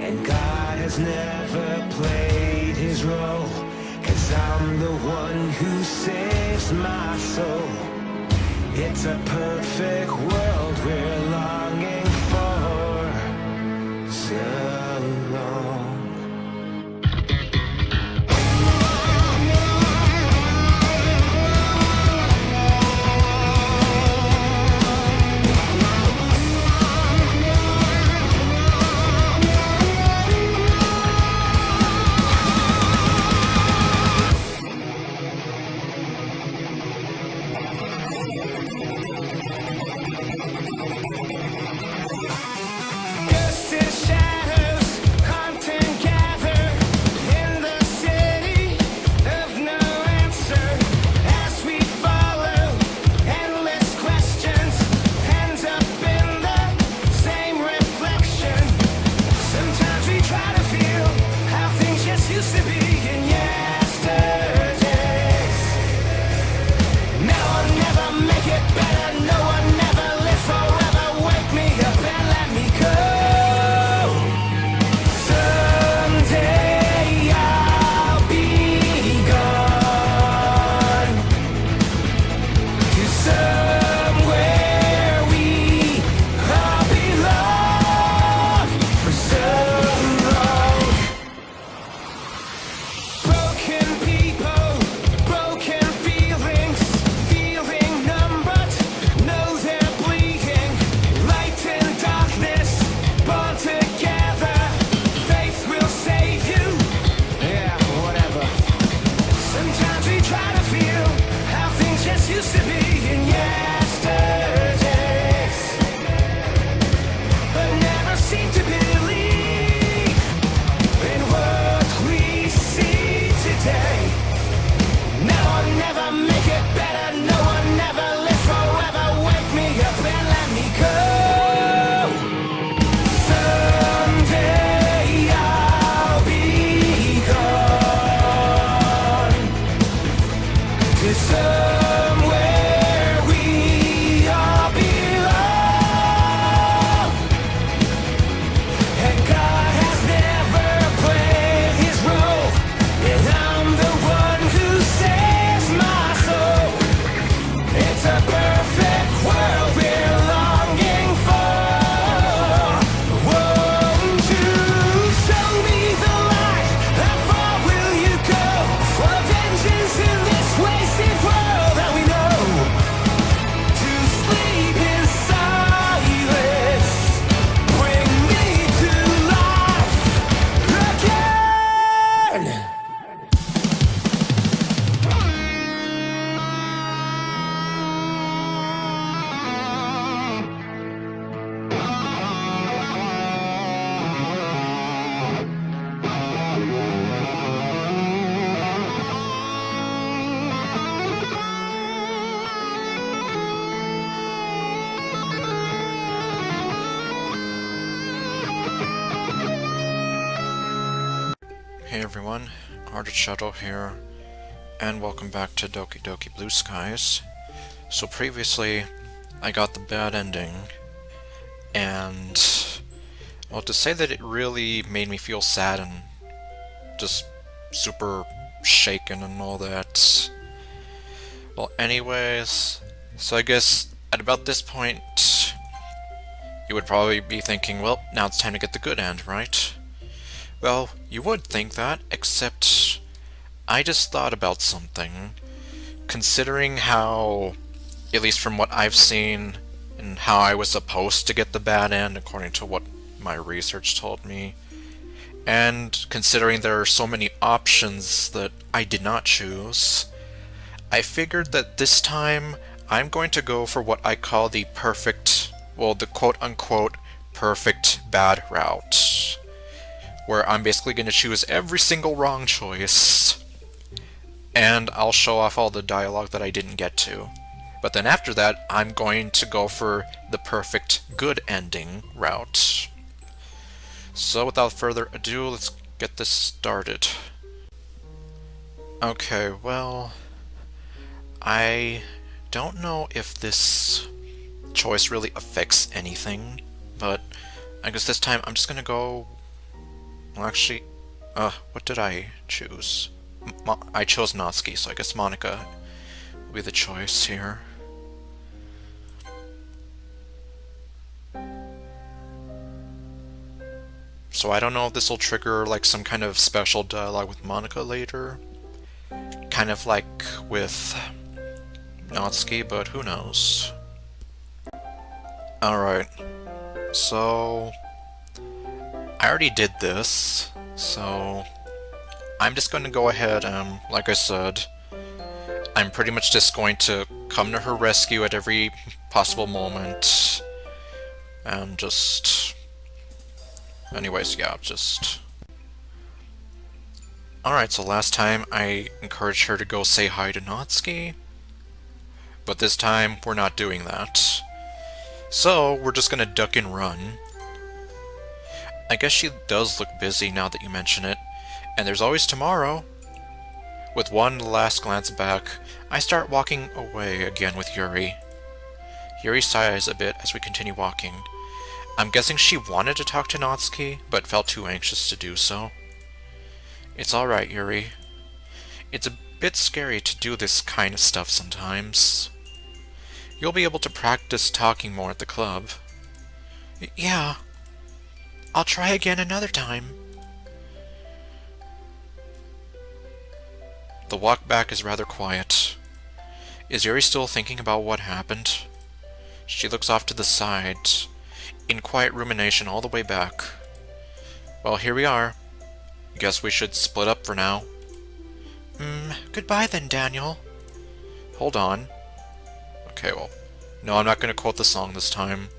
And God has never played his role, 'cause I'm the one who saves my soul. It's a perfect world we're longing for so long. Hey everyone, ArdrethShadow here, and welcome back to Doki Doki Blue Skies. So previously, I got the bad ending, and, well, to say that it really made me feel sad and just super shaken and all that. Well, anyways, so I guess at about this point, you would probably be thinking, well, now it's time to get the good end, right? Well, you would think that, except I just thought about something. Considering how, at least from what I've seen, and how I was supposed to get the bad end according to what my research told me, and considering there are so many options that I did not choose, I figured that this time I'm going to go for what I call the perfect, well, the quote-unquote perfect bad route, where I'm basically going to choose every single wrong choice, and I'll show off all the dialogue that I didn't get to. But then after that, I'm going to go for the perfect good ending route. So without further ado, let's get this started. Okay, well, I don't know if this choice really affects anything, but I guess this time I'm just gonna go Well, actually, what did I choose? I chose Natsuki, so I guess Monica will be the choice here. So I don't know if this will trigger like some kind of special dialogue with Monica later. Kind of like with Natsuki, but who knows. Alright, so I already did this, so I'm just going to go ahead and, like I said, I'm pretty much just going to come to her rescue at every possible moment, and just... anyways, yeah, just... Alright, so last time I encouraged her to go say hi to Natsuki, but this time we're not doing that. So, we're just gonna duck and run. I guess she does look busy now that you mention it, and there's always tomorrow. With one last glance back, I start walking away again with Yuri. Yuri sighs a bit as we continue walking. I'm guessing she wanted to talk to Natsuki, but felt too anxious to do so. It's alright, Yuri. It's a bit scary to do this kind of stuff sometimes. You'll be able to practice talking more at the club. Yeah. I'll try again another time. The walk back is rather quiet. Is Yuri still thinking about what happened? She looks off to the side, in quiet rumination all the way back. Well, here we are. Guess we should split up for now. Goodbye then, Daniel. Hold on. Okay, well, no, I'm not going to quote the song this time.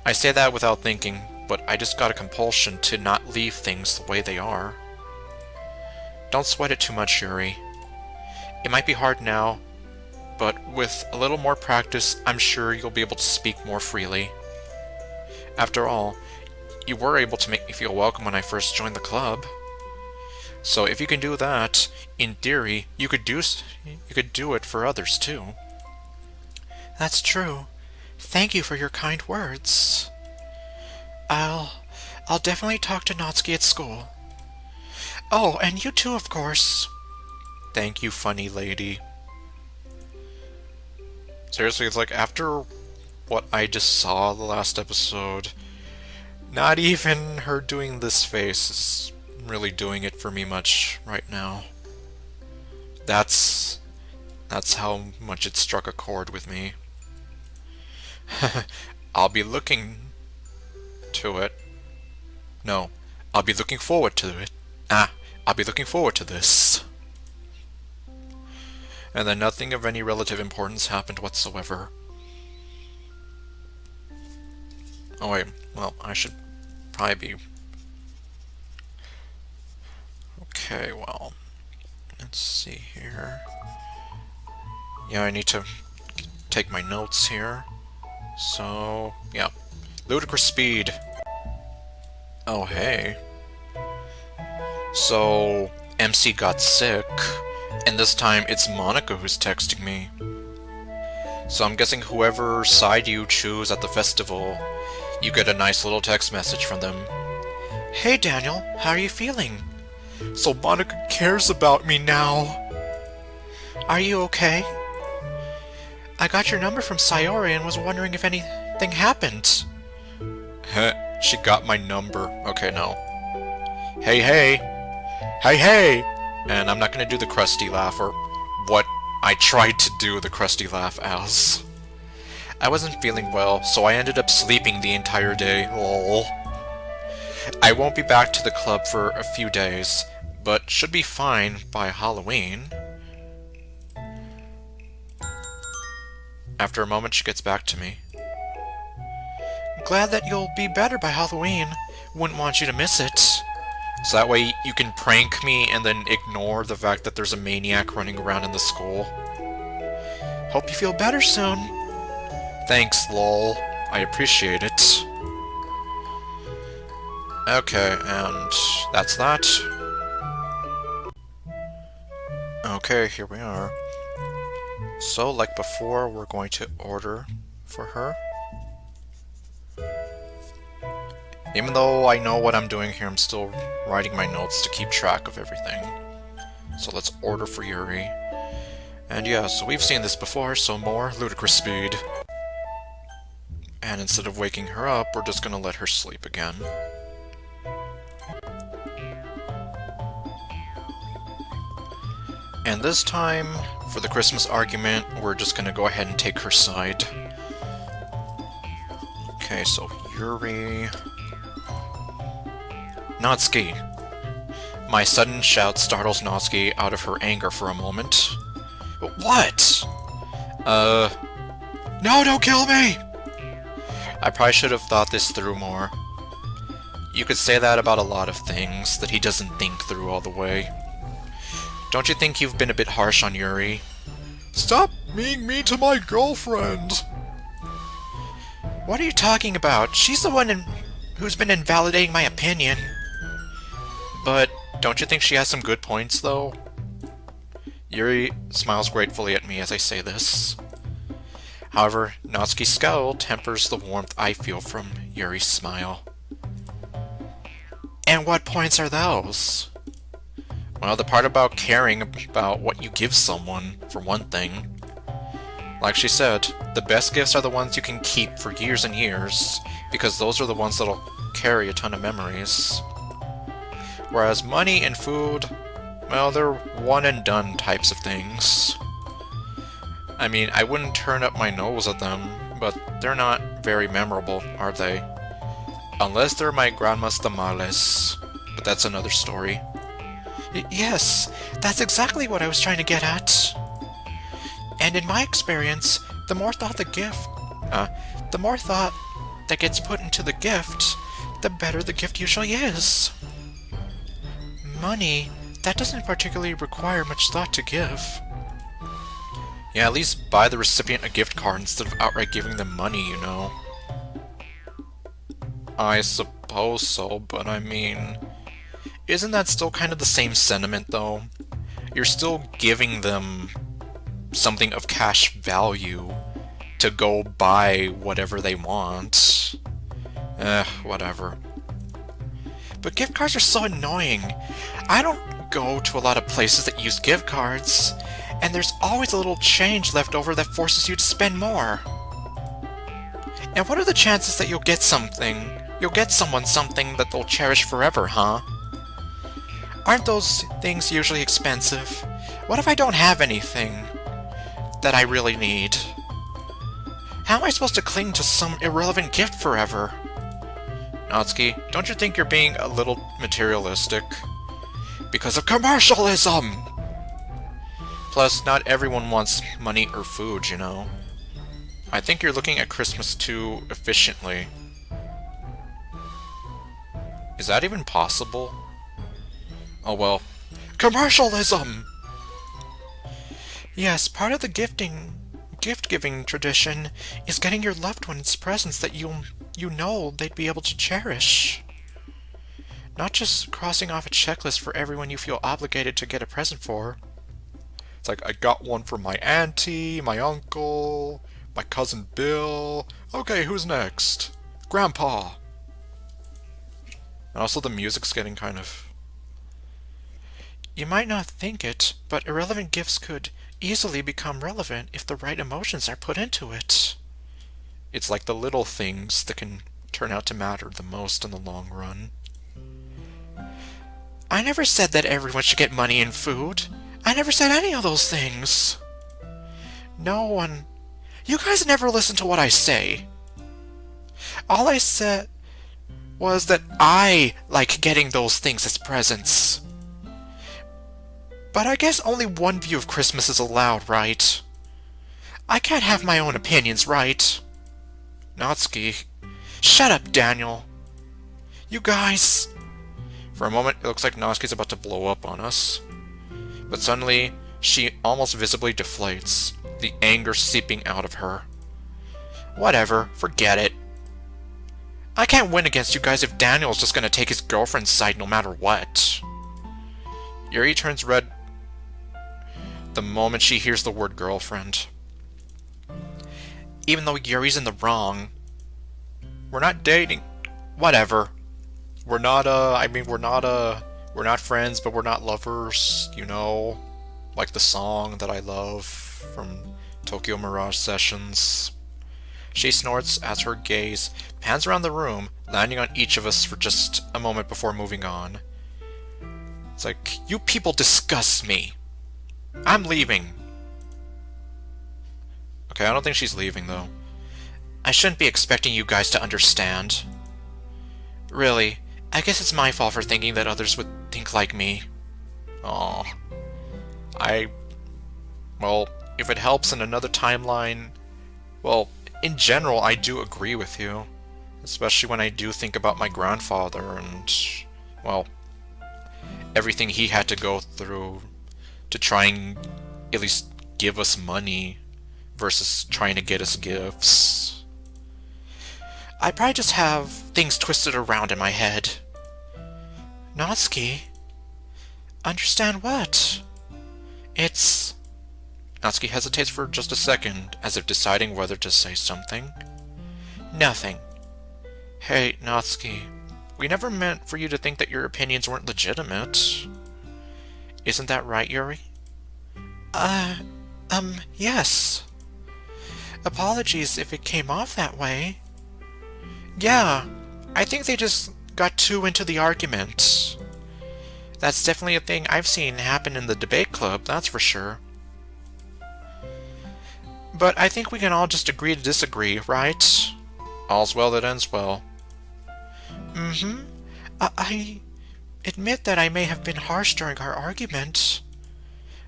I say that without thinking, but I just got a compulsion to not leave things the way they are. Don't sweat it too much, Yuri. It might be hard now, but with a little more practice, I'm sure you'll be able to speak more freely. After all, you were able to make me feel welcome when I first joined the club. So if you can do that, in theory, you could do it for others too. That's true. Thank you for your kind words. I'll definitely talk to Natsuki at school. Oh, and you too, of course. Thank you, funny lady. Seriously, it's like after what I just saw the last episode, not even her doing this face is really doing it for me much right now. That's how much it struck a chord with me. I'll be looking to it. No, I'll be looking forward to it. I'll be looking forward to this. And then nothing of any relative importance happened whatsoever. Oh wait, well, I should probably be... Okay, well, let's see here. Yeah, I need to take my notes here. So, yeah. Ludicrous speed. Oh, hey. So, MC got sick, and this time it's Monica who's texting me. So I'm guessing whoever side you choose at the festival, you get a nice little text message from them. Hey Daniel, how are you feeling? So Monica cares about me now. Are you okay? I got your number from Sayori and was wondering if anything happened. Heh, she got my number. Okay, no. Hey, hey! Hey, hey! And I'm not gonna do the Krusty laugh, or what I tried to do the Krusty laugh as. I wasn't feeling well, so I ended up sleeping the entire day, lol. I won't be back to the club for a few days, but should be fine by Halloween. After a moment, she gets back to me. Glad that you'll be better by Halloween. Wouldn't want you to miss it. So that way you can prank me and then ignore the fact that there's a maniac running around in the school. Hope you feel better soon. Thanks, lol. I appreciate it. Okay, and that's that. Okay, here we are. So, like before, we're going to order for her. Even though I know what I'm doing here, I'm still writing my notes to keep track of everything. So let's order for Yuri. And yeah, so we've seen this before, so more ludicrous speed. And instead of waking her up, we're just gonna let her sleep again. And this time, for the Christmas argument, we're just gonna go ahead and take her side. Okay, so Yuri... Natsuki. My sudden shout startles Natsuki out of her anger for a moment. What? No, don't kill me! I probably should have thought this through more. You could say that about a lot of things, that he doesn't think through all the way. Don't you think you've been a bit harsh on Yuri? Stop being mean to my girlfriend! What are you talking about? She's the one who's been invalidating my opinion. But don't you think she has some good points, though? Yuri smiles gratefully at me as I say this. However, Natsuki's scowl tempers the warmth I feel from Yuri's smile. And what points are those? Well, the part about caring about what you give someone, for one thing. Like she said, the best gifts are the ones you can keep for years and years, because those are the ones that'll carry a ton of memories. Whereas money and food, well, they're one-and-done types of things. I mean, I wouldn't turn up my nose at them, but they're not very memorable, are they? Unless they're my grandma's tamales, but that's another story. Yes, that's exactly what I was trying to get at. And in my experience, the more thought that gets put into the gift, the better the gift usually is. Money, that doesn't particularly require much thought to give. Yeah, at least buy the recipient a gift card instead of outright giving them money, you know. I suppose so, but I mean... Isn't that still kind of the same sentiment, though? You're still giving them something of cash value to go buy whatever they want. Whatever. But gift cards are so annoying. I don't go to a lot of places that use gift cards, and there's always a little change left over that forces you to spend more. And what are the chances that you'll get someone something that they'll cherish forever, huh? Aren't those things usually expensive? What if I don't have anything that I really need? How am I supposed to cling to some irrelevant gift forever? Natsuki, don't you think you're being a little materialistic? Because of commercialism! Plus, not everyone wants money or food, you know. I think you're looking at Christmas too efficiently. Is that even possible? Oh well. Commercialism! Yes, part of the gift-giving tradition is getting your loved ones presents that you know they'd be able to cherish. Not just crossing off a checklist for everyone you feel obligated to get a present for. It's like, I got one for my auntie, my uncle, my cousin Bill. Okay, who's next? Grandpa! And also the music's getting kind of... You might not think it, but irrelevant gifts could easily become relevant if the right emotions are put into it. It's like the little things that can turn out to matter the most in the long run. I never said that everyone should get money and food. I never said any of those things. No one... You guys never listen to what I say. All I said was that I like getting those things as presents. But I guess only one view of Christmas is allowed, right? I can't have my own opinions, right? Natsuki. Shut up, Daniel. You guys... For a moment, it looks like Natsuki's about to blow up on us. But suddenly, she almost visibly deflates, the anger seeping out of her. Whatever, forget it. I can't win against you guys if Daniel's just gonna take his girlfriend's side no matter what. Yuri turns red the moment she hears the word girlfriend. Even though Yuri's in the wrong, we're not dating. Whatever. we're not, I mean, we're not friends, but we're not lovers, you know? Like the song that I love from Tokyo Mirage Sessions. She snorts as her gaze pans around the room, landing on each of us for just a moment before moving on. It's like, you people disgust me. I'm leaving. Okay, I don't think she's leaving, though. I shouldn't be expecting you guys to understand. Really, I guess it's my fault for thinking that others would think like me. Aww. Well, if it helps in another timeline, well, in general, I do agree with you. Especially when I do think about my grandfather and, well, everything he had to go through to try and at least give us money versus trying to get us gifts. I probably just have things twisted around in my head. Natsuki? Understand what? It's... Natsuki hesitates for just a second, as if deciding whether to say something. Nothing. Hey, Natsuki. We never meant for you to think that your opinions weren't legitimate. Isn't that right, Yuri? Yes. Apologies if it came off that way. Yeah, I think they just got too into the argument. That's definitely a thing I've seen happen in the debate club, that's for sure. But I think we can all just agree to disagree, right? All's well that ends well. Mm-hmm. I admit that I may have been harsh during our argument.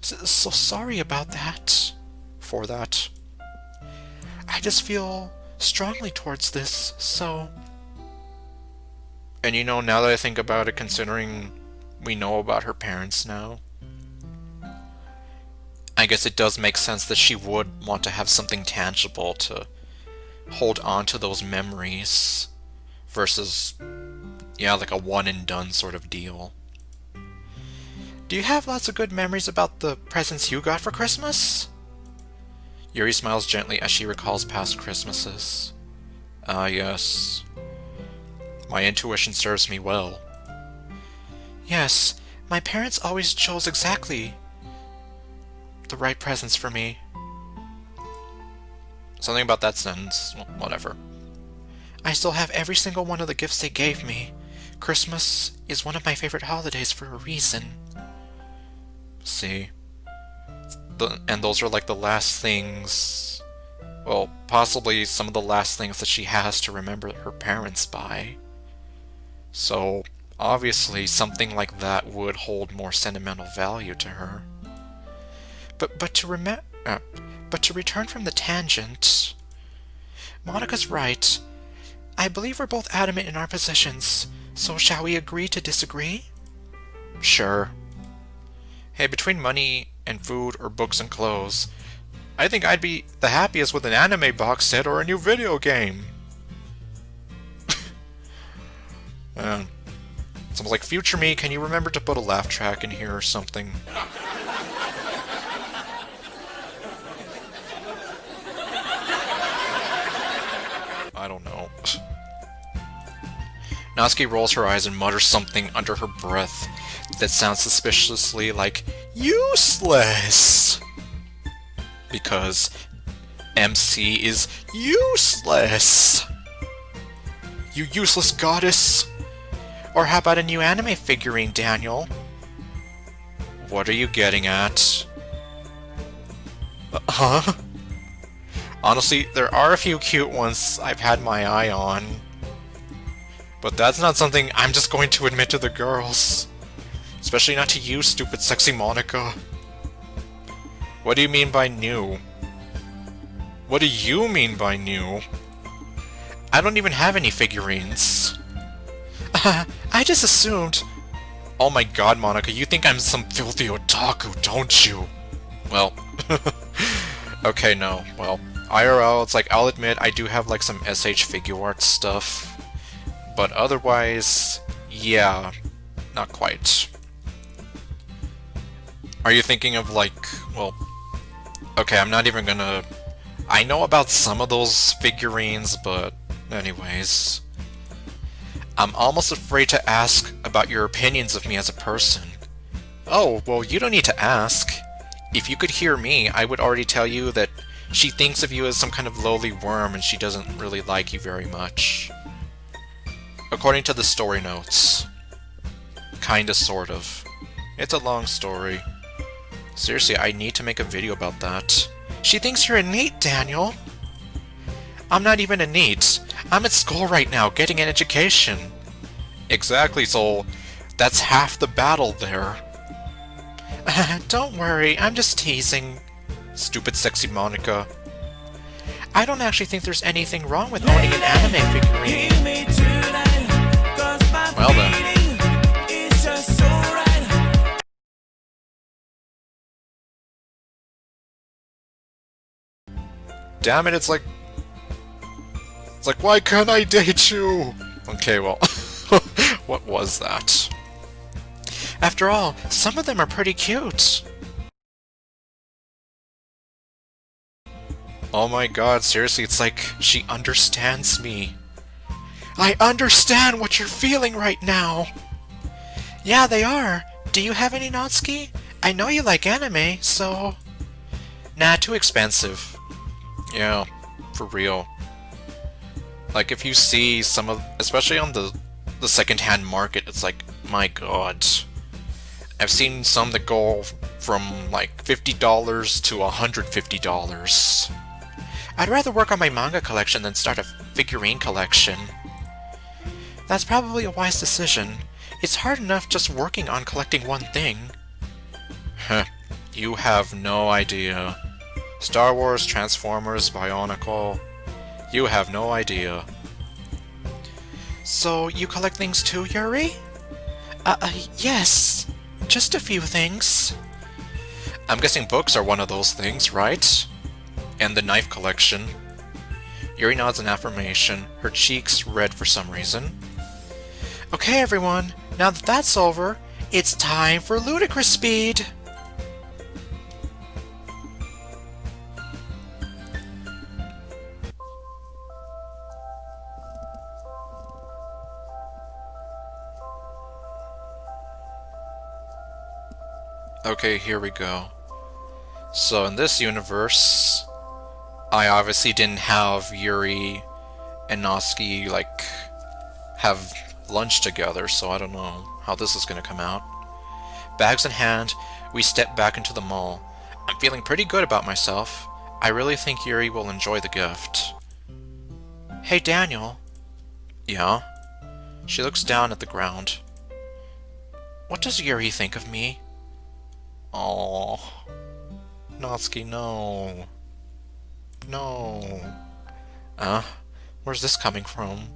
So sorry about that. For that. I just feel strongly towards this, so... And you know, now that I think about it, considering we know about her parents now, I guess it does make sense that she would want to have something tangible to hold on to those memories versus, yeah, like a one-and-done sort of deal. Do you have lots of good memories about the presents you got for Christmas? Yuri smiles gently as she recalls past Christmases. Yes. My intuition serves me well. Yes, my parents always chose exactly the right presents for me. Something about that sentence, well, whatever. I still have every single one of the gifts they gave me. Christmas is one of my favorite holidays for a reason. See? And those are like the last things, well, possibly some of the last things that she has to remember her parents by. So, obviously, something like that would hold more sentimental value to her. But to return from the tangent, Monika's right. I believe we're both adamant in our positions, so shall we agree to disagree? Sure. Hey, between money and food or books and clothes, I think I'd be the happiest with an anime box set or a new video game. Someone's like, future me, can you remember to put a laugh track in here or something? I don't know. Natsuki rolls her eyes and mutters something under her breath that sounds suspiciously like useless. Because MC is useless. You useless goddess. Or how about a new anime figurine, Daniel? What are you getting at? Huh? Honestly, there are a few cute ones I've had my eye on. But that's not something I'm just going to admit to the girls. Especially not to you, stupid sexy Monica. What do you mean by new? What do you mean by new? I don't even have any figurines. I just assumed... Oh my god, Monica, you think I'm some filthy otaku, don't you? Well... okay, no, well... IRL, it's like, I'll admit, I do have like some SH figure art stuff. But otherwise... yeah, not quite. Are you thinking of like, well... okay, I'm not even gonna... I know about some of those figurines, but anyways... I'm almost afraid to ask about your opinions of me as a person. Oh, well, you don't need to ask. If you could hear me, I would already tell you that she thinks of you as some kind of lowly worm and she doesn't really like you very much. According to the story notes. Kinda, sort of. It's a long story. Seriously, I need to make a video about that. She thinks you're a NEET, Daniel! I'm not even a NEET. I'm at school right now, getting an education. Exactly, so that's half the battle there. Don't worry, I'm just teasing. Stupid sexy Monica. I don't actually think there's anything wrong with owning an anime figurine. Well then. Damn it, it's like, why can't I date you? Okay, well, what was that? After all, some of them are pretty cute. Oh my god, seriously, it's like she understands me. I understand what you're feeling right now! Yeah, they are. Do you have any, Natsuki? I know you like anime, so... Nah, too expensive. Yeah, for real. Like, if you see some of... Especially on the second-hand market, it's like, my god. I've seen some that go from, like, $50 to $150. I'd rather work on my manga collection than start a figurine collection. That's probably a wise decision. It's hard enough just working on collecting one thing. Heh, you have no idea. Star Wars, Transformers, Bionicle... You have no idea. So, you collect things too, Yuri? Yes. Just a few things. I'm guessing books are one of those things, right? And the knife collection. Yuri nods in affirmation, her cheeks red for some reason. Okay, everyone, now that that's over, it's time for ludicrous speed! Okay, here we go. So in this universe, I obviously didn't have Yuri and Natsuki, like, have lunch together, so I don't know how this is gonna come out. Bags in hand, we step back into the mall. I'm feeling pretty good about myself. I really think Yuri will enjoy the gift. Hey, Daniel. Yeah? She looks down at the ground. What does Yuri think of me? Oh, Natsuki, no. No. Where's this coming from?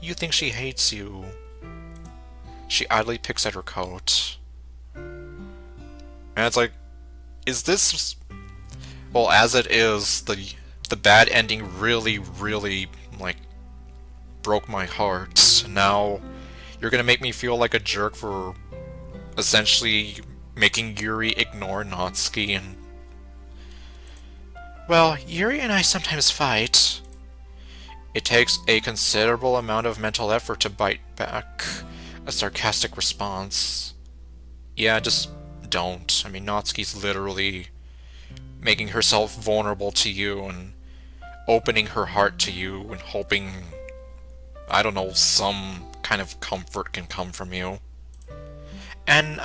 You think she hates you. She idly picks at her coat. And it's like, is this... Well, as it is, the bad ending really, really, like, broke my heart. Now, you're gonna make me feel like a jerk for essentially making Yuri ignore Natsuki and... Well, Yuri and I sometimes fight. It takes a considerable amount of mental effort to bite back a sarcastic response. Yeah, just don't. I mean, Natsuki's literally making herself vulnerable to you and opening her heart to you and hoping, I don't know, some kind of comfort can come from you. And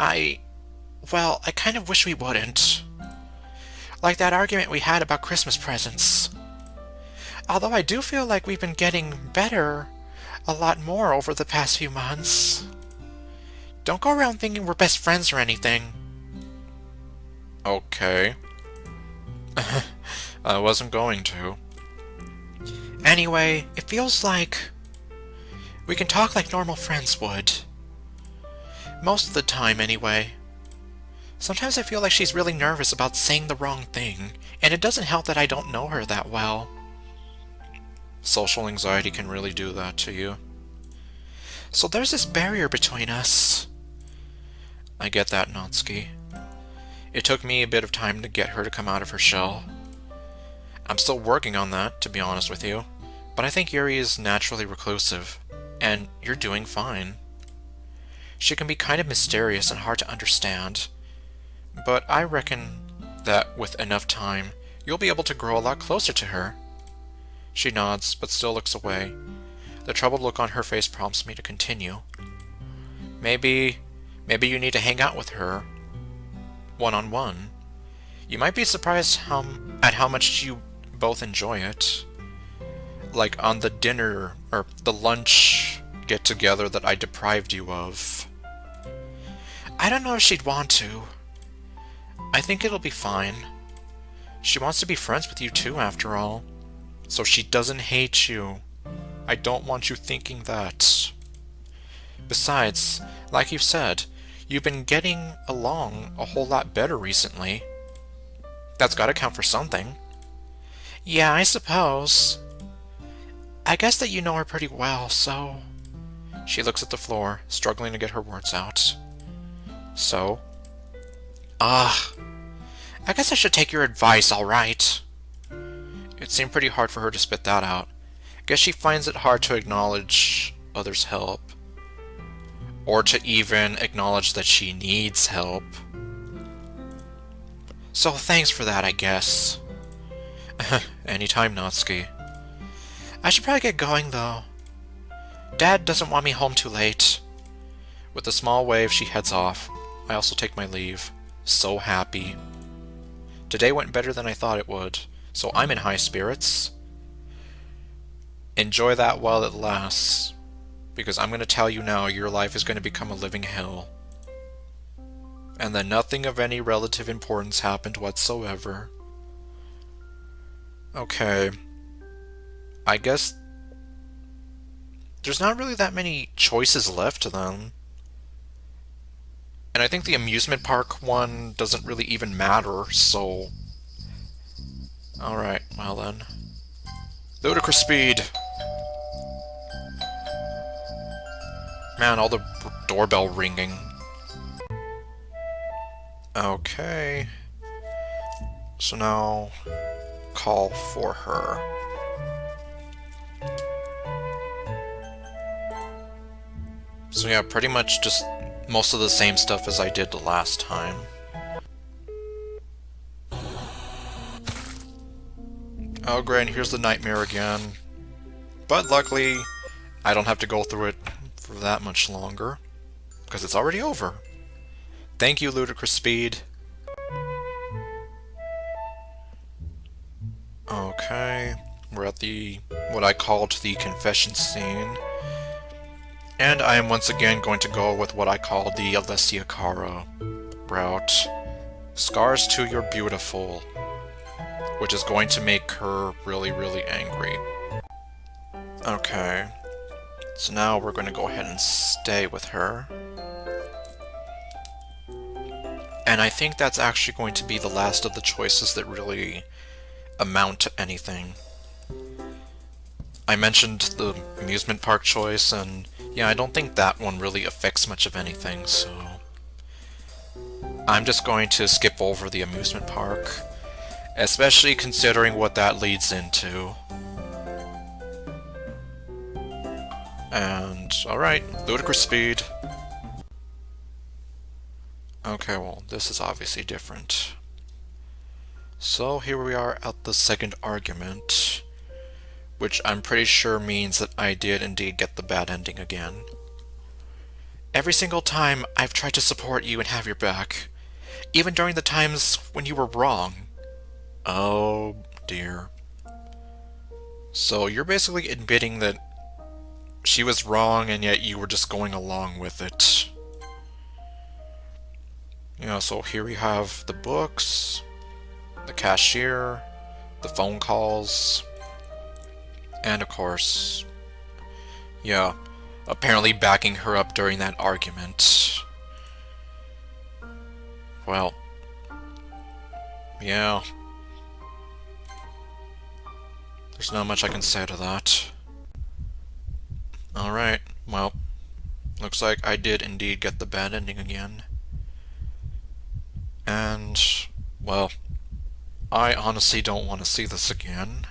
well, I kind of wish we wouldn't. Like that argument we had about Christmas presents. Although I do feel like we've been getting better a lot more over the past few months. Don't go around thinking we're best friends or anything. Okay. I wasn't going to. Anyway, it feels like we can talk like normal friends would. Most of the time, anyway. Sometimes I feel like she's really nervous about saying the wrong thing, and it doesn't help that I don't know her that well. Social anxiety can really do that to you. So there's this barrier between us. I get that, Natsuki. It took me a bit of time to get her to come out of her shell. I'm still working on that, to be honest with you, but I think Yuri is naturally reclusive. and you're doing fine. She can be kind of mysterious and hard to understand, but I reckon that with enough time, you'll be able to grow a lot closer to her. She nods, but still looks away. The troubled look on her face prompts me to continue. Maybe you need to hang out with her, one-on-one. You might be surprised at how much you both enjoy it. Like on the dinner, or the lunch get-together that I deprived you of. I don't know if she'd want to. I think it'll be fine. She wants to be friends with you too, after all. So she doesn't hate you. I don't want you thinking that. Besides, like you've said, you've been getting along a whole lot better recently. That's gotta count for something. Yeah, I suppose. I guess that you know her pretty well, so... She looks at the floor, struggling to get her words out. So? I guess I should take your advice, alright. It seemed pretty hard for her to spit that out. Guess she finds it hard to acknowledge others' help. Or to even acknowledge that she needs help. So thanks for that, I guess. Anytime, Natsuki. I should probably get going, though. Dad doesn't want me home too late. With a small wave, she heads off. I also take my leave. So happy. Today went better than I thought it would, so I'm in high spirits. Enjoy that while it lasts, because I'm going to tell you now your life is going to become a living hell. And then nothing of any relative importance happened whatsoever. Okay. I guess there's not really that many choices left to them. And I think the amusement park one doesn't really even matter, so... Alright, well then. Ludicrous speed! Man, all the doorbell ringing. Okay. So now... call for her. So yeah, pretty much just most of the same stuff as I did the last time. Oh great, here's the nightmare again. But luckily, I don't have to go through it for that much longer, because it's already over. Thank you, Ludicrous Speed. Okay, we're at the, what I called the confession scene. And I am once again going to go with what I call the Alessia Cara route. Scars to your beautiful. Which is going to make her really, really angry. Okay. So now we're going to go ahead and stay with her. And I think that's actually going to be the last of the choices that really amount to anything. I mentioned the amusement park choice, and yeah, I don't think that one really affects much of anything, so... I'm just going to skip over the amusement park, especially considering what that leads into. And, alright, Ludicrous Speed. Okay, well, this is obviously different. So here we are at the second argument, which I'm pretty sure means that I did indeed get the bad ending again. Every single time I've tried to support you and have your back, even during the times when you were wrong. Oh dear. So you're basically admitting that she was wrong and yet you were just going along with it. Yeah, so here we have the books, the cashier, the phone calls, and of course, yeah, apparently backing her up during that argument. Well, yeah. There's not much I can say to that. Alright, well, looks like I did indeed get the bad ending again. And, well, I honestly don't want to see this again.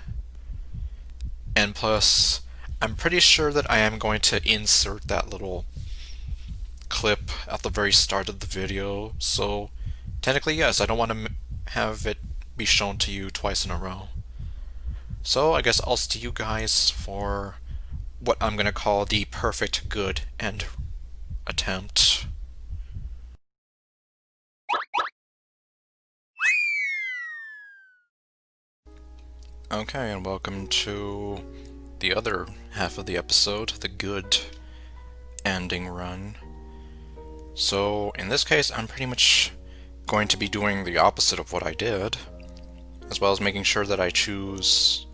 And plus, I'm pretty sure that I am going to insert that little clip at the very start of the video, so technically yes, I don't want to have it be shown to you twice in a row. So I guess I'll see you guys for what I'm gonna call the perfect good end attempt. Okay, and welcome to the other half of the episode, the good ending run. So in this case, I'm pretty much going to be doing the opposite of what I did, as well as making sure that I choose...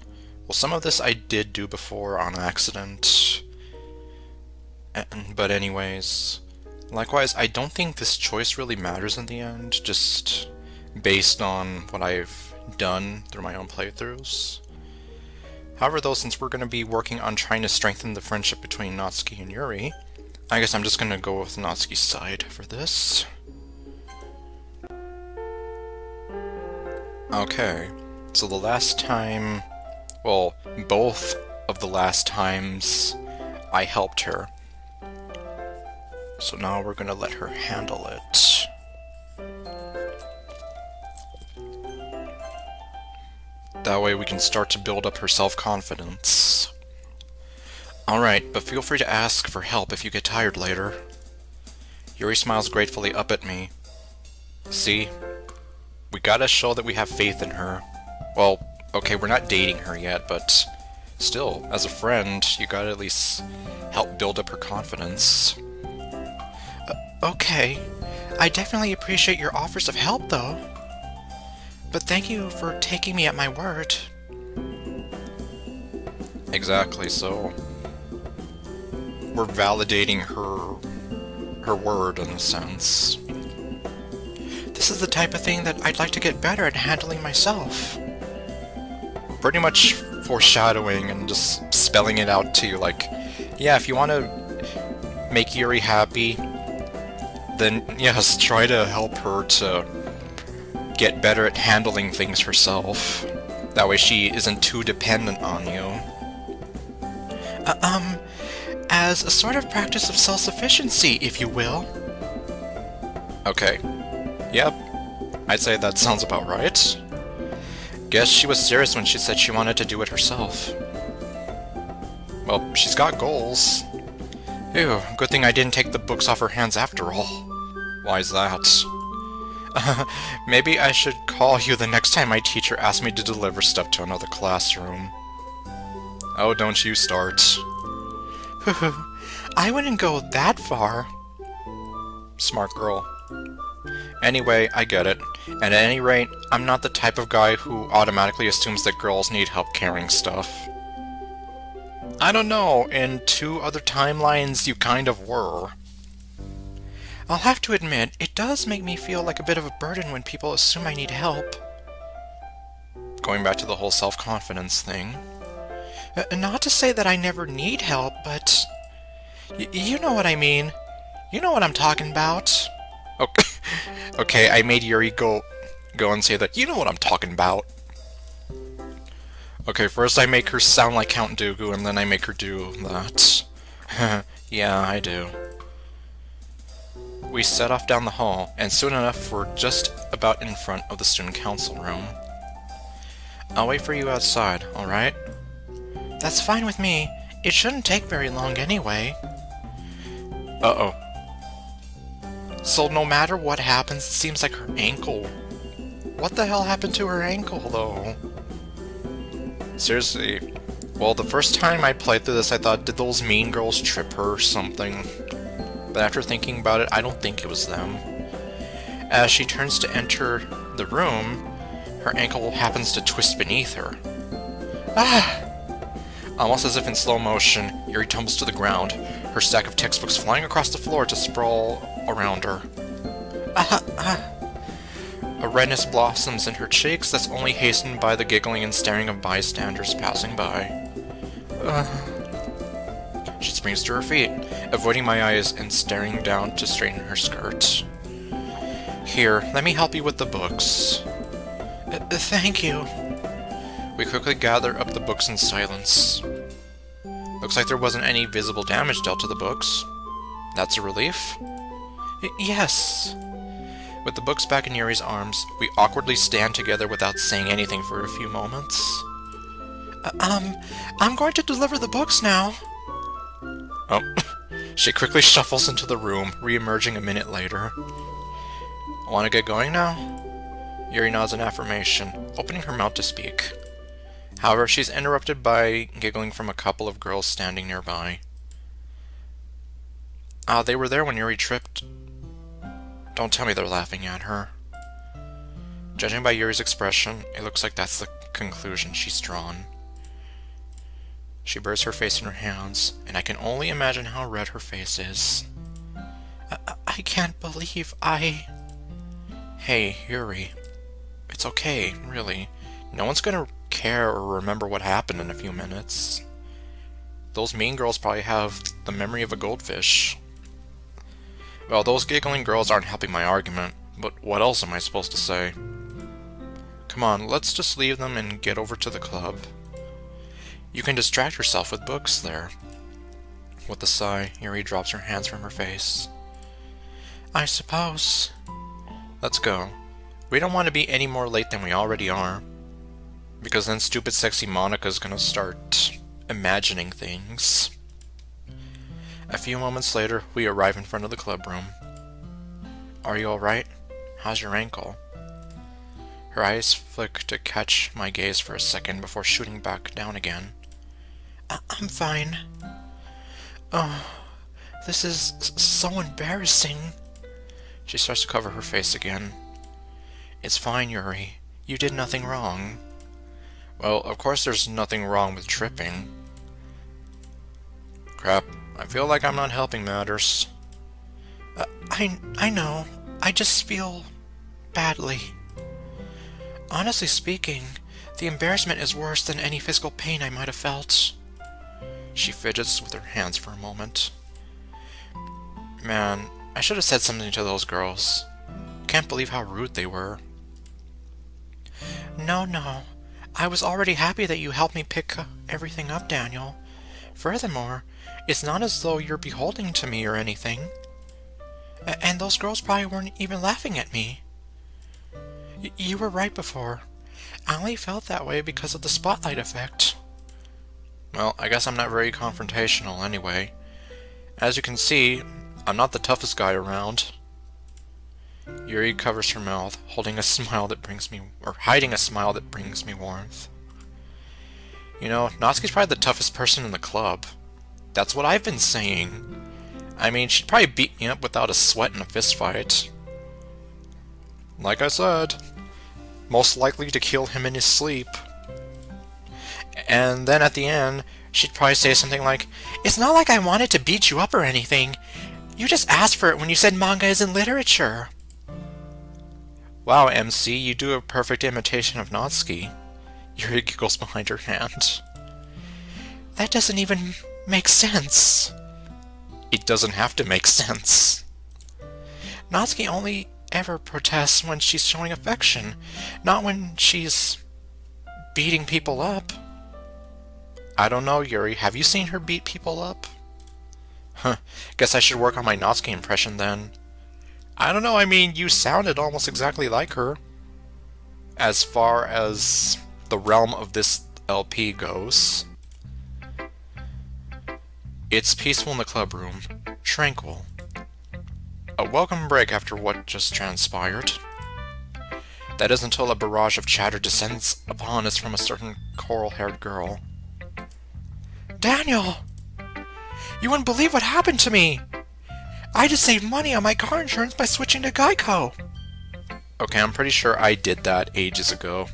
Well, some of this I did do before on accident, but anyways, likewise, I don't think this choice really matters in the end, just based on what I've done through my own playthroughs. However, though, since we're going to be working on trying to strengthen the friendship between Natsuki and Yuri, I guess I'm just going to go with Natsuki's side for this. Okay, so the last time... Well, both of the last times I helped her. So now we're gonna let her handle it. That way we can start to build up her self-confidence. Alright, but feel free to ask for help if you get tired later. Yuri smiles gratefully up at me. See? We gotta show that we have faith in her. Well, okay, we're not dating her yet, but still, as a friend, you gotta at least help build up her confidence. Okay. I definitely appreciate your offers of help, though. But thank you for taking me at my word. Exactly, so... we're validating her word, in a sense. This is the type of thing that I'd like to get better at handling myself. Pretty much foreshadowing and just spelling it out to you, like, yeah, if you want to make Yuri happy, then yes, try to help her to get better at handling things herself. That way she isn't too dependent on you. As a sort of practice of self-sufficiency, if you will. Okay. Yep. I'd say that sounds about right. Guess she was serious when she said she wanted to do it herself. Well, she's got goals. Ew, good thing I didn't take the books off her hands after all. Why's that? Maybe I should call you the next time my teacher asks me to deliver stuff to another classroom. Oh, don't you start. I wouldn't go that far. Smart girl. Anyway, I get it. And at any rate, I'm not the type of guy who automatically assumes that girls need help carrying stuff. I don't know, in 2 other timelines you kind of were. I'll have to admit, it does make me feel like a bit of a burden when people assume I need help. Going back to the whole self-confidence thing. Not to say that I never need help, but... you know what I mean. You know what I'm talking about. Okay. Okay, I made Yuri go and say that. You know what I'm talking about. Okay, first I make her sound like Count Dooku, and then I make her do that. Yeah, I do. We set off down the hall, and soon enough we're just about in front of the student council room. I'll wait for you outside, alright? That's fine with me. It shouldn't take very long anyway. Uh-oh. So no matter what happens, it seems like her ankle... What the hell happened to her ankle, though? Seriously. Well, the first time I played through this, I thought, did those mean girls trip her or something? But after thinking about it, I don't think it was them. As she turns to enter the room, her ankle happens to twist beneath her. Ah! Almost as if in slow motion, Yuri tumbles to the ground, her stack of textbooks flying across the floor to sprawl around her. A redness blossoms in her cheeks that's only hastened by the giggling and staring of bystanders passing by. She springs to her feet, avoiding my eyes and staring down to straighten her skirt. Here, let me help you with the books. Thank you. We quickly gather up the books in silence. Looks Looks like there wasn't any visible damage dealt to the books. That's a relief? Yes. With the books back in Yuri's arms, we awkwardly stand together without saying anything for a few moments. I'm going to deliver the books now. Oh. She quickly shuffles into the room, re-emerging a minute later. Want to get going now? Yuri nods in affirmation, opening her mouth to speak. However, she's interrupted by giggling from a couple of girls standing nearby. They were there when Yuri tripped. Don't tell me they're laughing at her. Judging by Yuri's expression, it looks like that's the conclusion she's drawn. She buries her face in her hands, and I can only imagine how red her face is. I can't believe I... Hey, Yuri. It's okay, really. No one's gonna care or remember what happened in a few minutes. Those mean girls probably have the memory of a goldfish. Well, those giggling girls aren't helping my argument, but what else am I supposed to say? Come on, let's just leave them and get over to the club. You can distract yourself with books there. With a sigh, Yuri drops her hands from her face. I suppose. Let's go. We don't want to be any more late than we already are. Because then stupid sexy Monica's gonna start imagining things. A few moments later, we arrive in front of the club room. Are you alright? How's your ankle? Her eyes flick to catch my gaze for a second before shooting back down again. I'm fine. Oh, this is so embarrassing. She starts to cover her face again. It's fine, Yuri. You did nothing wrong. Well, of course there's nothing wrong with tripping. Crap, I feel like I'm not helping matters. I know. I just feel badly. Honestly speaking, the embarrassment is worse than any physical pain I might have felt. She fidgets with her hands for a moment. Man, I should have said something to those girls. Can't believe how rude they were. No. I was already happy that you helped me pick everything up, Daniel. Furthermore, it's not as though you're beholden to me or anything. And those girls probably weren't even laughing at me. You were right before. I only felt that way because of the spotlight effect. Well, I guess I'm not very confrontational anyway. As you can see, I'm not the toughest guy around. Yuri covers her mouth, hiding a smile that brings me warmth. You know, Natsuki's probably the toughest person in the club. That's what I've been saying. I mean, she'd probably beat me up without a sweat in a fist fight. Like I said, most likely to kill him in his sleep. And then at the end, she'd probably say something like, "It's not like I wanted to beat you up or anything. You just asked for it when you said manga isn't literature." Wow, MC, you do a perfect imitation of Natsuki. Yuri giggles behind her hand. That doesn't even make sense. It doesn't have to make sense. Natsuki only ever protests when she's showing affection, not when she's beating people up. I don't know, Yuri. Have you seen her beat people up? Huh. Guess I should work on my Natsuki impression then. I don't know, I mean, you sounded almost exactly like her. As far as the realm of this LP goes. It's peaceful in the club room. Tranquil. A welcome break after what just transpired. That is until a barrage of chatter descends upon us from a certain coral-haired girl. Daniel! You wouldn't believe what happened to me! I just saved money on my car insurance by switching to Geico! Okay, I'm pretty sure I did that ages ago.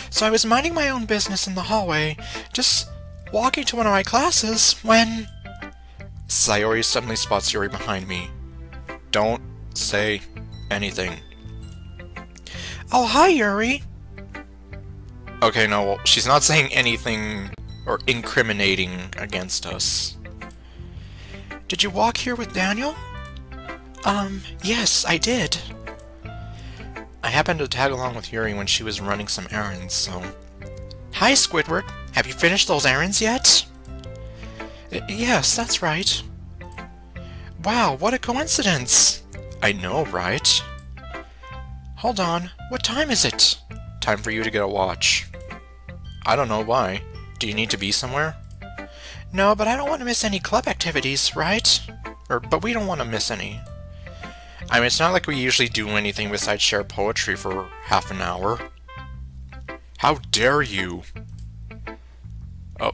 So I was minding my own business in the hallway, just walking to one of my classes, when... Sayori suddenly spots Yuri behind me. Don't say anything. Oh, hi, Yuri! Okay, no, well, she's not saying anything or incriminating against us. Did you walk here with Daniel? Yes, I did. I happened to tag along with Yuri when she was running some errands, so... Hi, Squidward. Have you finished those errands yet? Yes, that's right. Wow, what a coincidence! I know, right? Hold on, what time is it? Time for you to get a watch. I don't know why. Do you need to be somewhere? No, but I don't want to miss any club activities, right? But we don't want to miss any. I mean, it's not like we usually do anything besides share poetry for half an hour. How dare you? Oh.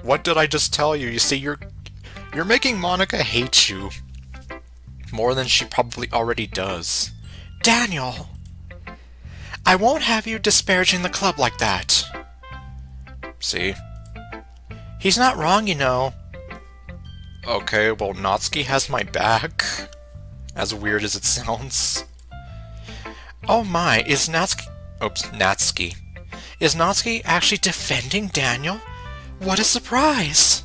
What did I just tell you? You see, you're making Monica hate you. More than she probably already does. Daniel! I won't have you disparaging the club like that. See? He's not wrong, you know. Okay, well, Natsuki has my back. As weird as it sounds. Oh my, is Natsuki... Oops, Natsuki. Is Natsuki actually defending Daniel? What a surprise!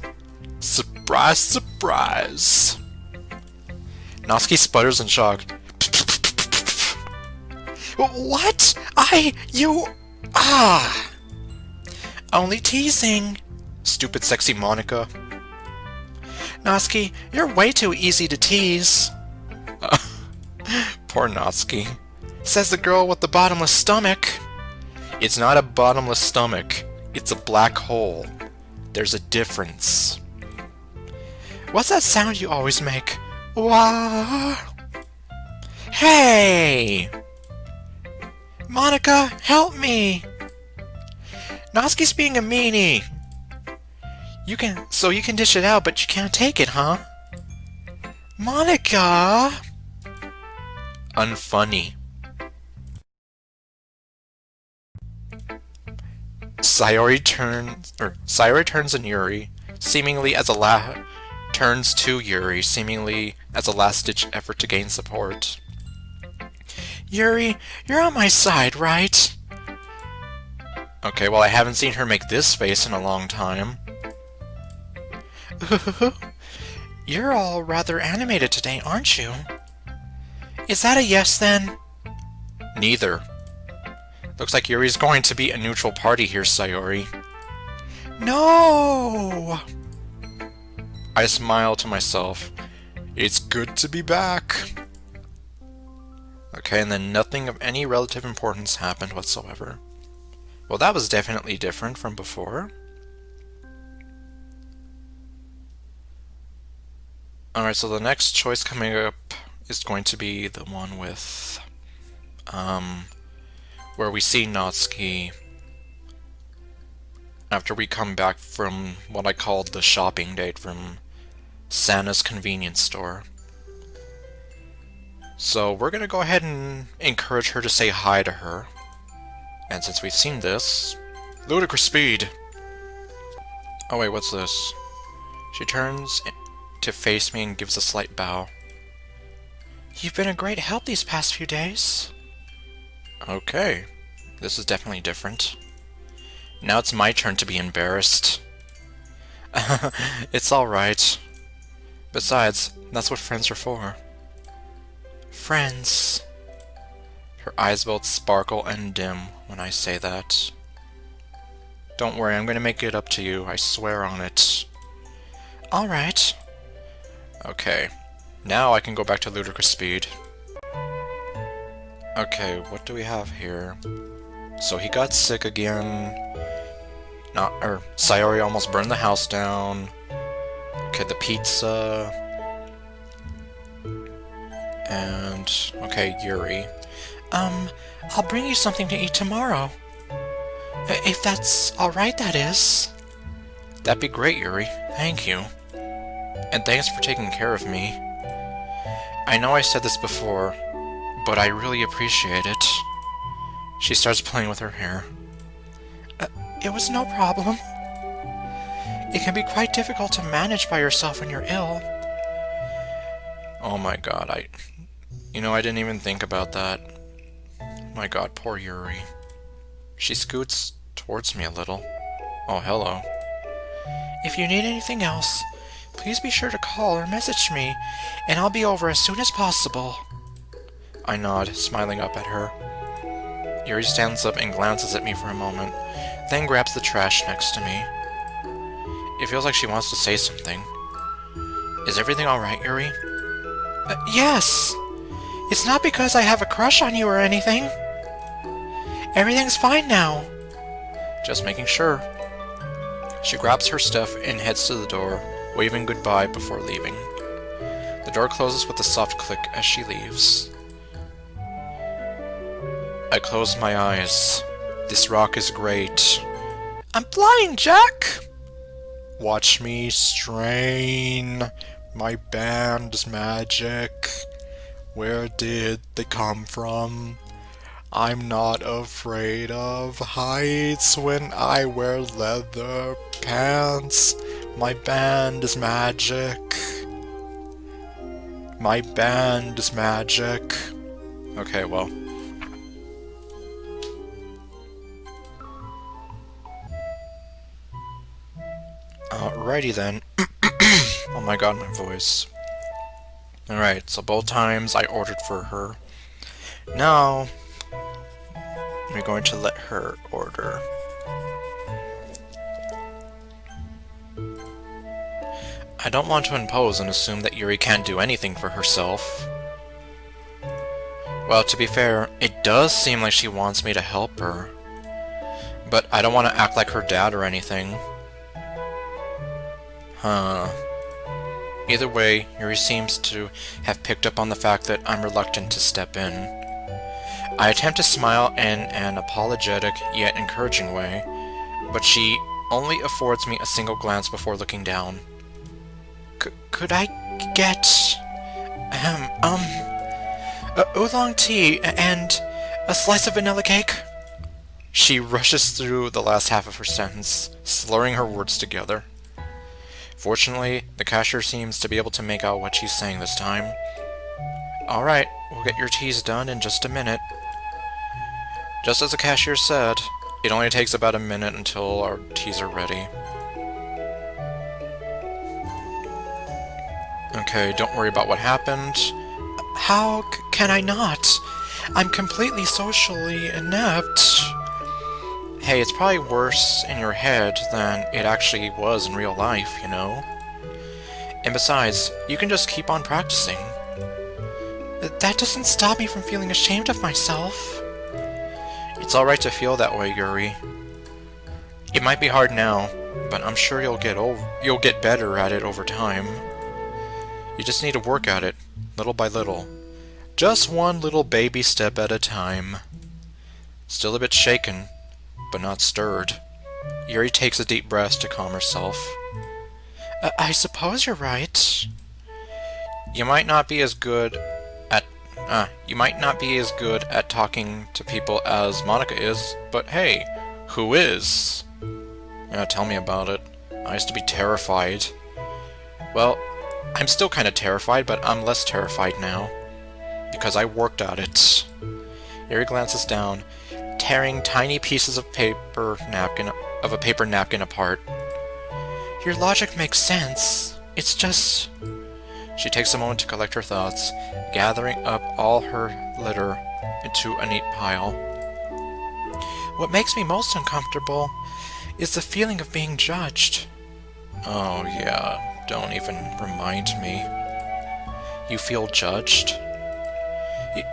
Surprise, surprise! Natsuki sputters in shock. What? Only teasing. Stupid sexy Monica. Natsuki, you're way too easy to tease. Poor Natsuki. Says the girl with the bottomless stomach. It's not a bottomless stomach. It's a black hole. There's a difference. What's that sound you always make? Wah! Hey! Monica, help me! Natsuki's being a meanie. You can dish it out, but you can't take it, huh? Monica! Unfunny. Sayori turns on Yuri, seemingly as a turns to Yuri, seemingly as a last-ditch effort to gain support. Yuri, you're on my side, right? Okay, well, I haven't seen her make this face in a long time. You're all rather animated today, aren't you? Is that a yes, then? Neither. Looks like Yuri's going to be a neutral party here, Sayori. No! I smile to myself. It's good to be back. Okay, and then nothing of any relative importance happened whatsoever. Well, that was definitely different from before. Alright, so the next choice coming up is going to be the one with, where we see Natsuki after we come back from what I called the shopping date from Santa's convenience store. So we're gonna go ahead and encourage her to say hi to her. And since we've seen this, ludicrous speed! Oh wait, what's this? She turns to face me and gives a slight bow. You've been a great help these past few days. Okay, this is definitely different. Now it's my turn to be embarrassed. It's alright. Besides, that's what friends are for. Friends. Her eyes both sparkle and dim when I say that. Don't worry, I'm going to make it up to you, I swear on it. Alright. Okay, now I can go back to ludicrous speed. Okay, what do we have here? So he got sick again. Sayori almost burned the house down. Okay, the pizza. And, okay, Yuri. I'll bring you something to eat tomorrow. If that's alright, that is. That'd be great, Yuri. Thank you. And thanks for taking care of me. I know I said this before, but I really appreciate it. She starts playing with her hair. It was no problem. It can be quite difficult to manage by yourself when you're ill. Oh my god, I didn't even think about that. My god, poor Yuri. She scoots towards me a little. Oh, hello. If you need anything else, please be sure to call or message me, and I'll be over as soon as possible. I nod, smiling up at her. Yuri stands up and glances at me for a moment, then grabs the trash next to me. It feels like she wants to say something. Is everything alright, Yuri? Yes! It's not because I have a crush on you or anything. Everything's fine now. Just making sure. She grabs her stuff and heads to the door, waving goodbye before leaving. The door closes with a soft click as she leaves. I close my eyes. This rock is great. I'm flying, Jack! Watch me strain. My band is magic. Where did they come from? I'm not afraid of heights when I wear leather pants. My band is magic. My band is magic. Okay, well. Alrighty then. Oh my god, my voice. Alright, so both times I ordered for her. Now, we're going to let her order. I don't want to impose and assume that Yuri can't do anything for herself. Well, to be fair, it does seem like she wants me to help her. But I don't want to act like her dad or anything. Huh. Either way, Yuri seems to have picked up on the fact that I'm reluctant to step in. I attempt to smile in an apologetic yet encouraging way, but she only affords me a single glance before looking down. Could I get... oolong tea and a slice of vanilla cake? She rushes through the last half of her sentence, slurring her words together. Fortunately, the cashier seems to be able to make out what she's saying this time. Alright, we'll get your teas done in just a minute. Just as the cashier said, it only takes about a minute until our teas are ready. Okay, don't worry about what happened. How can I not? I'm completely socially inept. Hey, it's probably worse in your head than it actually was in real life, you know? And besides, you can just keep on practicing. That doesn't stop me from feeling ashamed of myself. It's alright to feel that way, Yuri. It might be hard now, but I'm sure you'll get better at it over time. You just need to work at it, little by little. Just one little baby step at a time. Still a bit shaken, but not stirred. Yuri takes a deep breath to calm herself. I suppose you're right. You might not be as good at talking to people as Monica is, but hey, who is? Tell me about it. I used to be terrified. Well, I'm still kind of terrified, but I'm less terrified now. Because I worked at it. Yuri glances down, tearing tiny pieces of a paper napkin apart. Your logic makes sense. It's just... She takes a moment to collect her thoughts, gathering up all her litter into a neat pile. What makes me most uncomfortable is the feeling of being judged. Oh yeah, don't even remind me. You feel judged?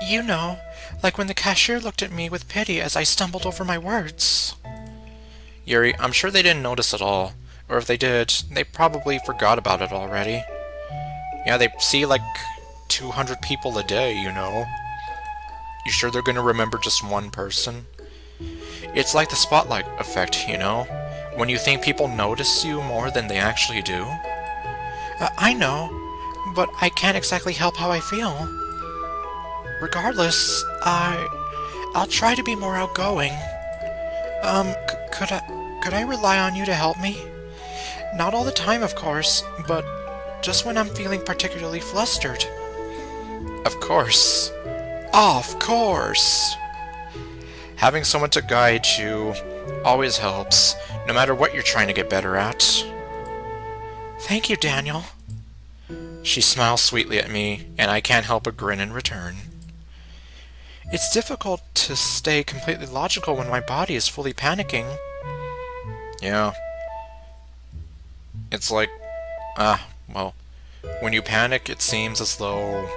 You know, like when the cashier looked at me with pity as I stumbled over my words. Yuri, I'm sure they didn't notice at all. Or if they did, they probably forgot about it already. Yeah, they see like 200 people a day, you know. You sure they're gonna remember just one person? It's like the spotlight effect, you know? When you think people notice you more than they actually do. I know, but I can't exactly help how I feel. Regardless, I'll try to be more outgoing. Could I rely on you to help me? Not all the time, of course, but just when I'm feeling particularly flustered. Of course. Of course! Having someone to guide you always helps, no matter what you're trying to get better at. Thank you, Daniel. She smiles sweetly at me, and I can't help but grin in return. It's difficult to stay completely logical when my body is fully panicking. Yeah. It's like, well, when you panic, it seems as though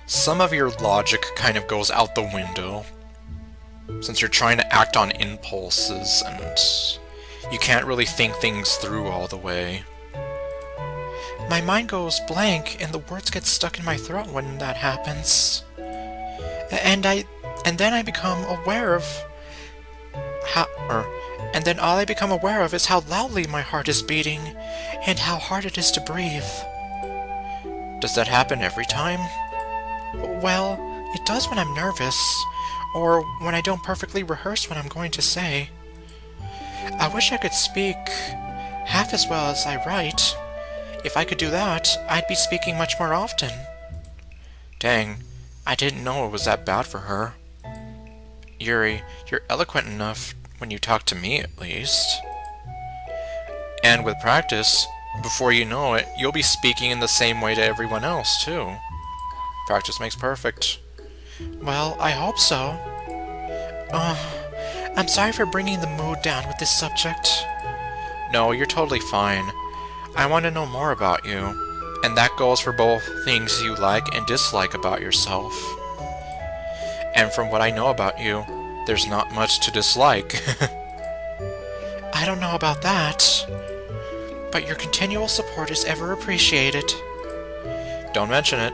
some of your logic kind of goes out the window, since you're trying to act on impulses, and you can't really think things through all the way. My mind goes blank, and the words get stuck in my throat when that happens. And then I become aware of and then all I become aware of is how loudly my heart is beating, and how hard it is to breathe. Does that happen every time? Well, it does when I'm nervous, or when I don't perfectly rehearse what I'm going to say. I wish I could speak half as well as I write. If I could do that, I'd be speaking much more often. Dang, I didn't know it was that bad for her. Yuri, you're eloquent enough when you talk to me, at least. And with practice, before you know it, you'll be speaking in the same way to everyone else, too. Practice makes perfect. Well, I hope so. I'm sorry for bringing the mood down with this subject. No, you're totally fine. I want to know more about you, and that goes for both things you like and dislike about yourself. And from what I know about you, there's not much to dislike. I don't know about that, but your continual support is ever appreciated. Don't mention it.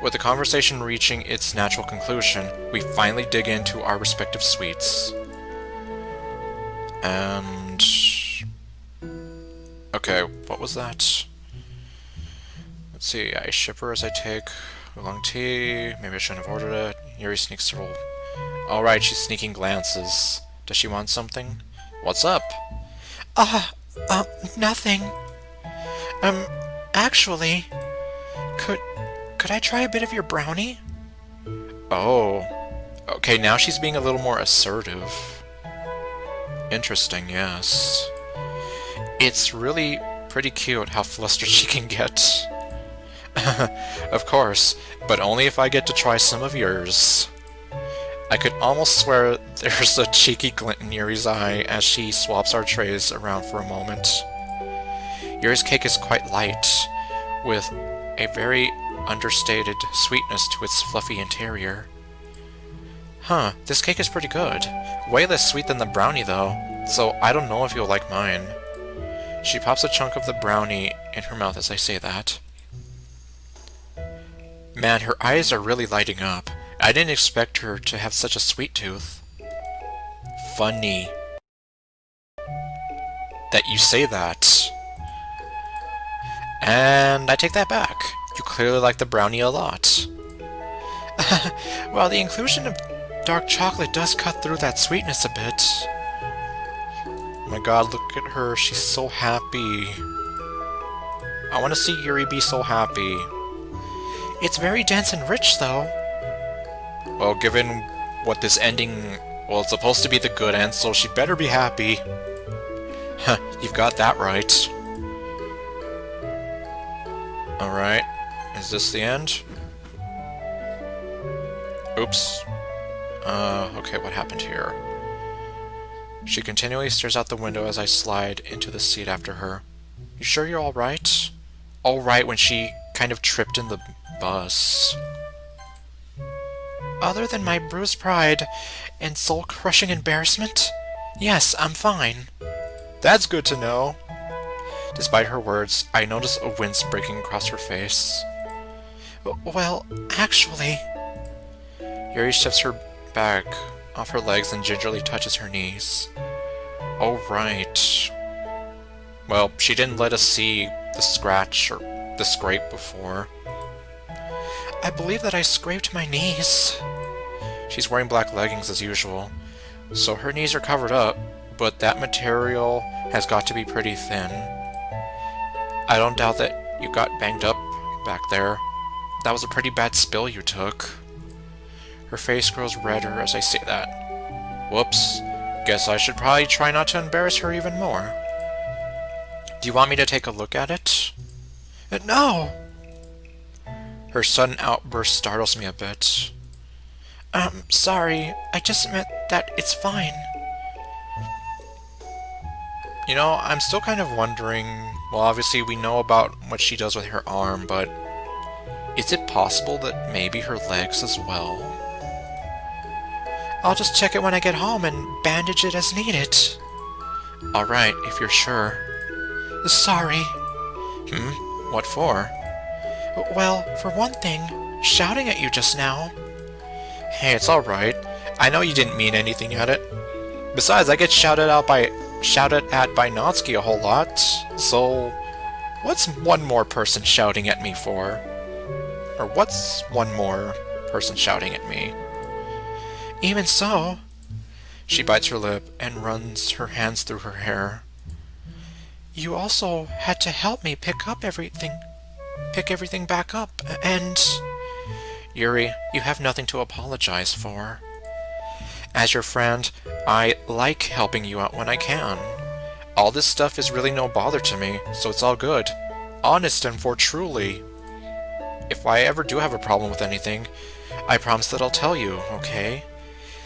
With the conversation reaching its natural conclusion, we finally dig into our respective suites. And... okay, what was that? Let's see, I ship her as I take oolong tea. Maybe I shouldn't have ordered it. Yuri sneaks several... alright, she's sneaking glances. Does she want something? What's up? Nothing. Actually, could I try a bit of your brownie? Oh. Okay, now she's being a little more assertive. Interesting, yes. It's really pretty cute how flustered she can get. Of course, but only if I get to try some of yours. I could almost swear there's a cheeky glint in Yuri's eye as she swaps our trays around for a moment. Yuri's cake is quite light, with a very understated sweetness to its fluffy interior. Huh, this cake is pretty good. Way less sweet than the brownie though, so I don't know if you'll like mine. She pops a chunk of the brownie in her mouth as I say that. Man, her eyes are really lighting up. I didn't expect her to have such a sweet tooth. Funny that you say that. And I take that back. You clearly like the brownie a lot. Well, the inclusion of dark chocolate does cut through that sweetness a bit. Oh my god, look at her. She's so happy. I want to see Yuri be so happy. It's very dense and rich, though. Well, given what this ending... well, it's supposed to be the good end, so she better be happy. Huh, you've got that right. Alright, is this the end? Oops. Okay, what happened here? She continually stares out the window as I slide into the seat after her. You sure you're alright? Alright when she kind of tripped in the bus. Other than my bruised pride and soul-crushing embarrassment, yes, I'm fine. That's good to know. Despite her words, I notice a wince breaking across her face. Well, actually... Yuri shifts her back off her legs and gingerly touches her knees. Oh, right. Well, she didn't let us see the scratch or the scrape before. I believe that I scraped my knees. She's wearing black leggings as usual, so her knees are covered up, but that material has got to be pretty thin. I don't doubt that you got banged up back there. That was a pretty bad spill you took. Her face grows redder as I say that. Whoops. Guess I should probably try not to embarrass her even more. Do you want me to take a look at it? No! Her sudden outburst startles me a bit. Sorry. I just meant that it's fine. You know, I'm still kind of wondering, well, obviously we know about what she does with her arm, but is it possible that maybe her legs as well? I'll just check it when I get home and bandage it as needed. Alright, if you're sure. Sorry. What for? Well, for one thing, shouting at you just now. Hey, it's alright. I know you didn't mean anything at it. Besides, I get shouted at by Natsuki a whole lot, so what's one more person shouting at me for? Or what's one more person shouting at me? Even so... She bites her lip and runs her hands through her hair. You also had to help me pick everything back up, and... Yuri, you have nothing to apologize for. As your friend, I like helping you out when I can. All this stuff is really no bother to me, so it's all good. Honest and for truly. If I ever do have a problem with anything, I promise that I'll tell you, okay?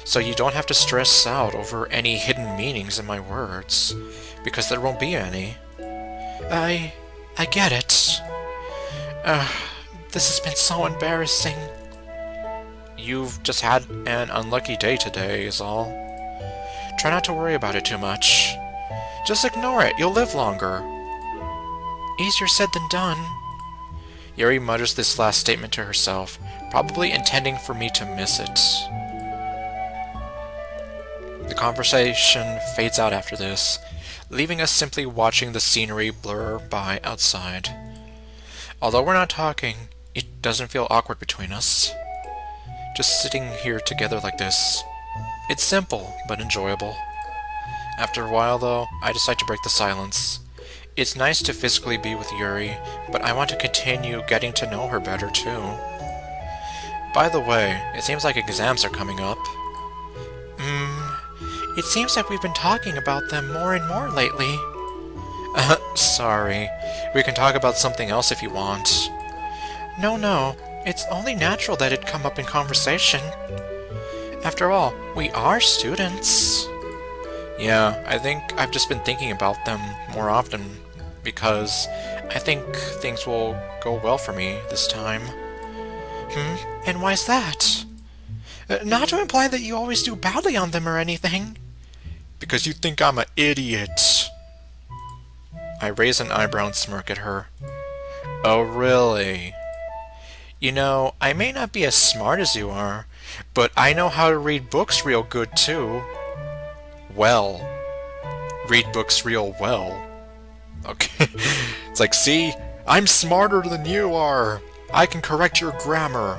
So you don't have to stress out over any hidden meanings in my words, because there won't be any. I get it. This has been so embarrassing. You've just had an unlucky day today, is all. Try not to worry about it too much. Just ignore it, you'll live longer. Easier said than done. Yuri mutters this last statement to herself, probably intending for me to miss it. The conversation fades out after this, leaving us simply watching the scenery blur by outside. Although we're not talking, it doesn't feel awkward between us. Just sitting here together like this. It's simple, but enjoyable. After a while, though, I decide to break the silence. It's nice to physically be with Yuri, but I want to continue getting to know her better, too. By the way, it seems like exams are coming up. It seems like we've been talking about them more and more lately. Sorry. We can talk about something else if you want. No. It's only natural that it'd come up in conversation. After all, we are students. Yeah, I think I've just been thinking about them more often, because I think things will go well for me this time. And why's that? Not to imply that you always do badly on them or anything. Because you think I'm an idiot. I raise an eyebrow and smirk at her. Oh, really? You know, I may not be as smart as you are, but I know how to read books real good, too. Well. Read books real well. Okay. It's like, see? I'm smarter than you are. I can correct your grammar.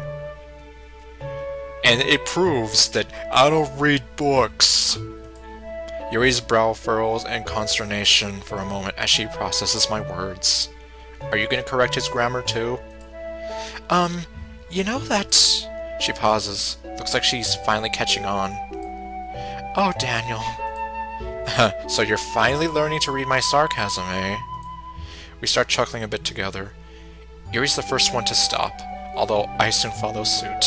And it proves that I don't read books. Yuri's brow furrows in consternation for a moment as she processes my words. Are you going to correct his grammar, too? You know that... She pauses. Looks like she's finally catching on. Oh, Daniel. So you're finally learning to read my sarcasm, eh? We start chuckling a bit together. Yuri's the first one to stop, although I soon follow suit.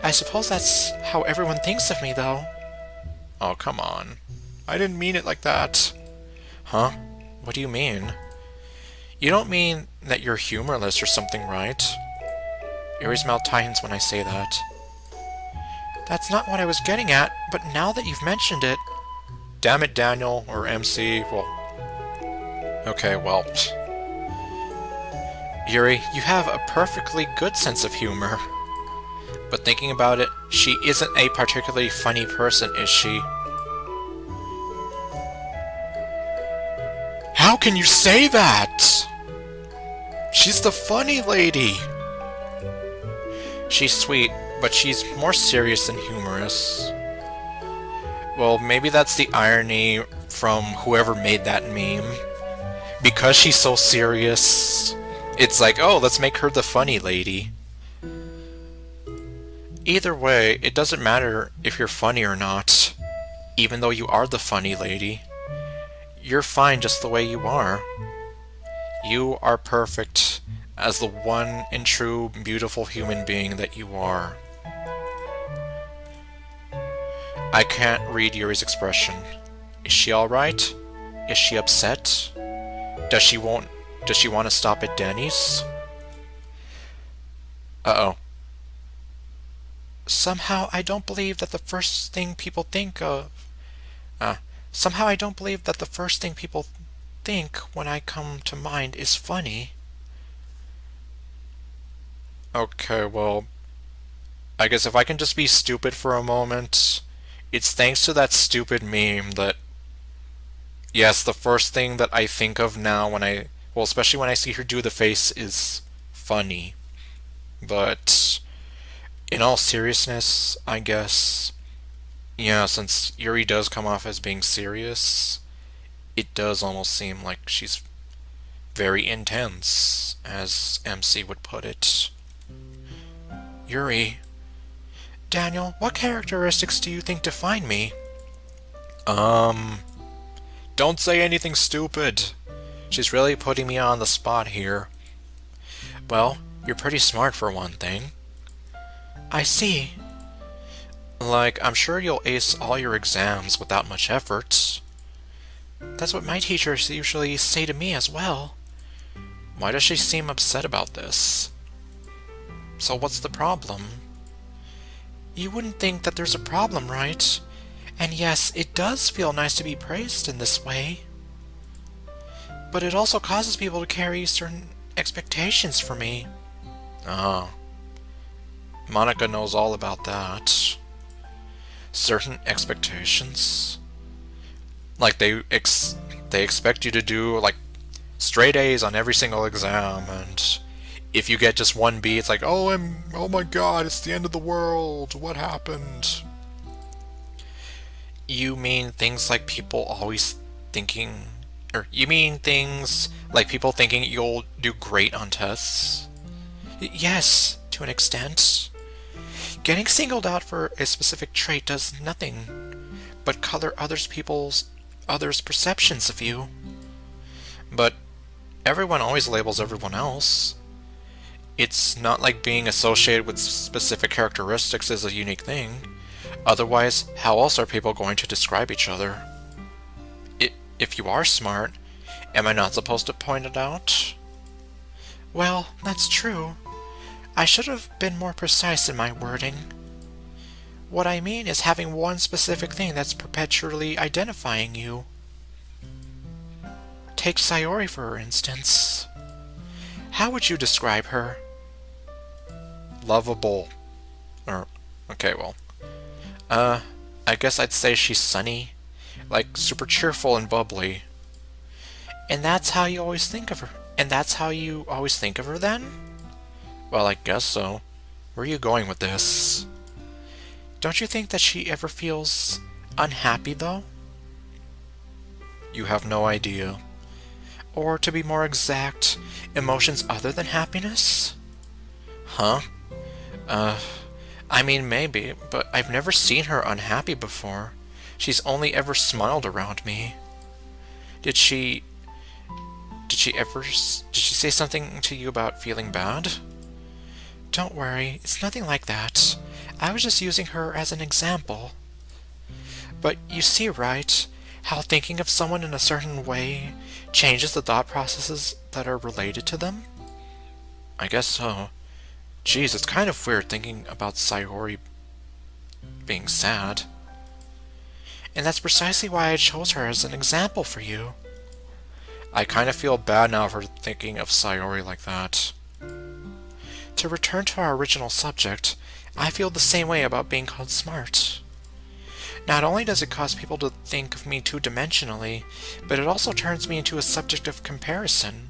I suppose that's how everyone thinks of me, though. Oh, come on. I didn't mean it like that. Huh? What do you mean? You don't mean that you're humorless or something, right? Yuri's mouth tightens when I say that. That's not what I was getting at, but now that you've mentioned it... Damn it, Daniel, or MC, well... Okay, well... Yuri, you have a perfectly good sense of humor. But thinking about it, she isn't a particularly funny person, is she? How can you say that? She's the funny lady! She's sweet, but she's more serious than humorous. Well, maybe that's the irony from whoever made that meme. Because she's so serious, it's like, oh, let's make her the funny lady. Either way, it doesn't matter if you're funny or not, even though you are the funny lady. You're fine just the way you are. You are perfect as the one and true beautiful human being that you are. I can't read Yuri's expression. Is she alright? Is she upset? Does she want to stop at Denny's? Uh-oh. Somehow I don't believe that the first thing people think of... somehow I don't believe that the first thing people think when I come to mind is funny. Okay, well, I guess if I can just be stupid for a moment, it's thanks to that stupid meme that, yes, the first thing that I think of now when well, especially when I see her do the face is funny. But in all seriousness, I guess, yeah, since Yuri does come off as being serious, it does almost seem like she's very intense, as MC would put it. Yuri. Daniel, what characteristics do you think define me? Don't say anything stupid. She's really putting me on the spot here. Well, you're pretty smart for one thing. I see. Like, I'm sure you'll ace all your exams without much effort. That's what my teachers usually say to me as well. Why does she seem upset about this? So what's the problem? You wouldn't think that there's a problem, right? And yes, it does feel nice to be praised in this way. But it also causes people to carry certain expectations for me. Ah. Monica knows all about that. Certain expectations? Like they expect you to do like straight A's on every single exam, and if you get just one B, it's like, oh my god, it's the end of the world. What happened? You mean things like people always thinking, or you mean things like people thinking you'll do great on tests? Yes, to an extent. Getting singled out for a specific trait does nothing but color others' perceptions of you. But everyone always labels everyone else. It's not like being associated with specific characteristics is a unique thing. Otherwise, how else are people going to describe each other? If you are smart, am I not supposed to point it out? Well, that's true. I should have been more precise in my wording. What I mean is having one specific thing that's perpetually identifying you. Take Sayori, for instance. How would you describe her? Lovable. Okay, well. I guess I'd say she's sunny. Like, super cheerful and bubbly. And that's how you always think of her? And that's how you always think of her, then? Well, I guess so. Where are you going with this? Don't you think that she ever feels unhappy, though? You have no idea. Or, to be more exact, emotions other than happiness? Huh? I mean, maybe, but I've never seen her unhappy before. She's only ever smiled around me. Did she say something to you about feeling bad? Don't worry, it's nothing like that. I was just using her as an example. But you see, right, how thinking of someone in a certain way changes the thought processes that are related to them? I guess so. Geez, it's kind of weird thinking about Sayori being sad. And that's precisely why I chose her as an example for you. I kind of feel bad now for thinking of Sayori like that. To return to our original subject, I feel the same way about being called smart. Not only does it cause people to think of me two-dimensionally, but it also turns me into a subject of comparison.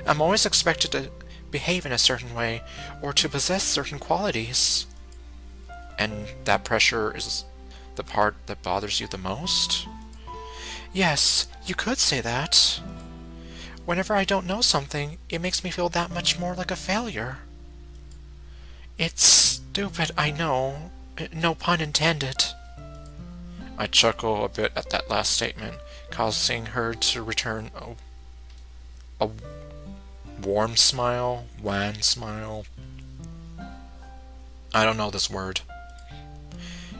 I'm always expected to behave in a certain way, or to possess certain qualities. And that pressure is the part that bothers you the most? Yes, you could say that. Whenever I don't know something, it makes me feel that much more like a failure. It's stupid, I know. No pun intended. I chuckle a bit at that last statement, causing her to return a warm smile, wan smile. I don't know this word.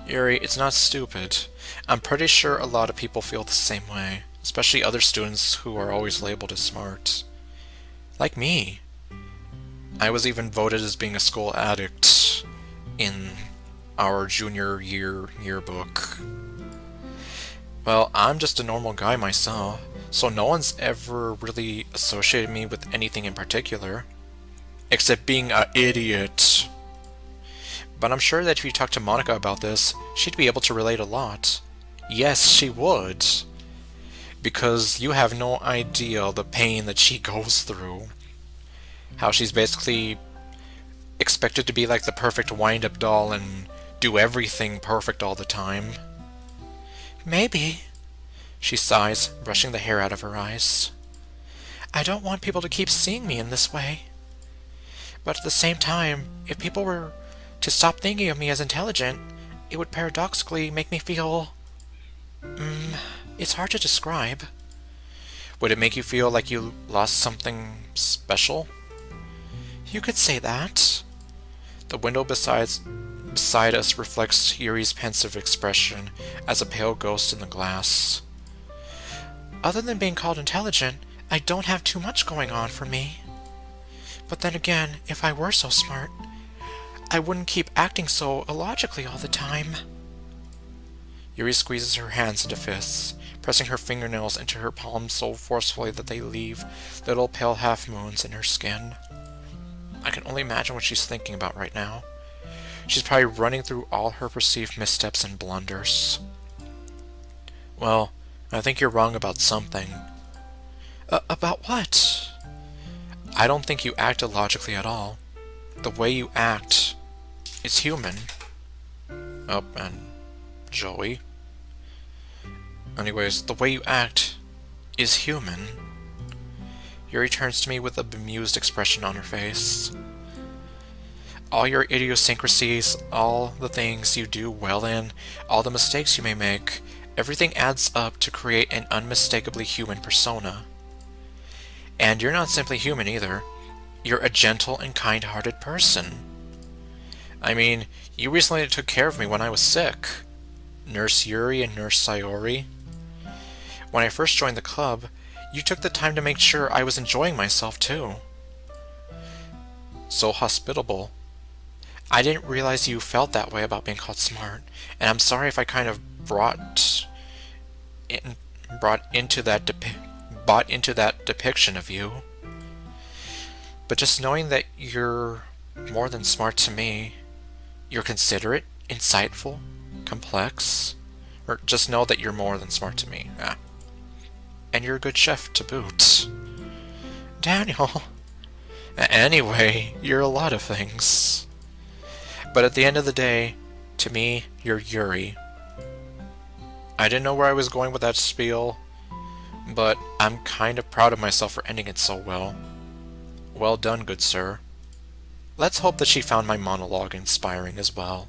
Yuri, it's not stupid. I'm pretty sure a lot of people feel the same way. especially other students who are always labeled as smart. Like me. I was even voted as being a school addict in our junior year yearbook. Well, I'm just a normal guy myself, so no one's ever really associated me with anything in particular, except being an idiot. But I'm sure that if you talk to Monica about this, she'd be able to relate a lot. Yes, she would. Because you have no idea the pain that she goes through. How she's basically expected to be like the perfect wind-up doll and do everything perfect all the time. Maybe, she sighs, brushing the hair out of her eyes. I don't want people to keep seeing me in this way. But at the same time, if people were to stop thinking of me as intelligent, it would paradoxically make me feel... it's hard to describe. Would it make you feel like you lost something special? You could say that. The window beside us reflects Yuri's pensive expression as a pale ghost in the glass. Other than being called intelligent, I don't have too much going on for me. But then again, if I were so smart, I wouldn't keep acting so illogically all the time. Yuri squeezes her hands into fists, pressing her fingernails into her palms so forcefully that they leave little pale half-moons in her skin. I can only imagine what she's thinking about right now. She's probably running through all her perceived missteps and blunders. Well, I think you're wrong about something. About what? I don't think you act illogically at all. The way you act is human. Oh, and Joey. Anyways, the way you act is human. Yuri turns to me with a bemused expression on her face. All your idiosyncrasies, all the things you do well in, all the mistakes you may make, everything adds up to create an unmistakably human persona. And you're not simply human either. You're a gentle and kind-hearted person. I mean, you recently took care of me when I was sick. Nurse Yuri and Nurse Sayori. When I first joined the club, you took the time to make sure I was enjoying myself too. So hospitable. I didn't realize you felt that way about being called smart, and I'm sorry if I kind of bought into that depiction of you. But just knowing that you're more than smart to me, you're considerate, insightful, complex, or just know that you're more than smart to me. And you're a good chef to boot. Daniel. Anyway, you're a lot of things. But at the end of the day, to me, you're Yuri. I didn't know where I was going with that spiel, but I'm kind of proud of myself for ending it so well. Well done, good sir. Let's hope that she found my monologue inspiring as well.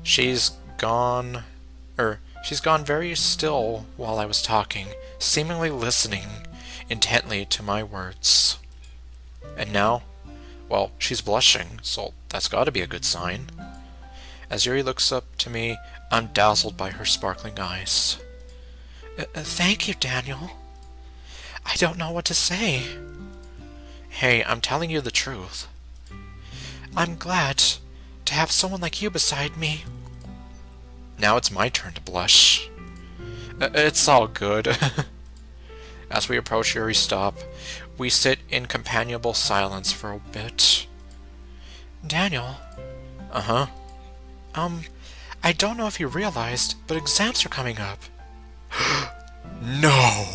She's gone very still while I was talking, seemingly listening intently to my words. And now, well, she's blushing, so that's gotta be a good sign. As Yuri looks up to me, I'm dazzled by her sparkling eyes. Thank you, Daniel. I don't know what to say. Hey, I'm telling you the truth. I'm glad to have someone like you beside me. Now it's my turn to blush. It's all good. As we approach Yuri's stop, we sit in companionable silence for a bit. Daniel. Uh-huh. I don't know if you realized, but exams are coming up. No!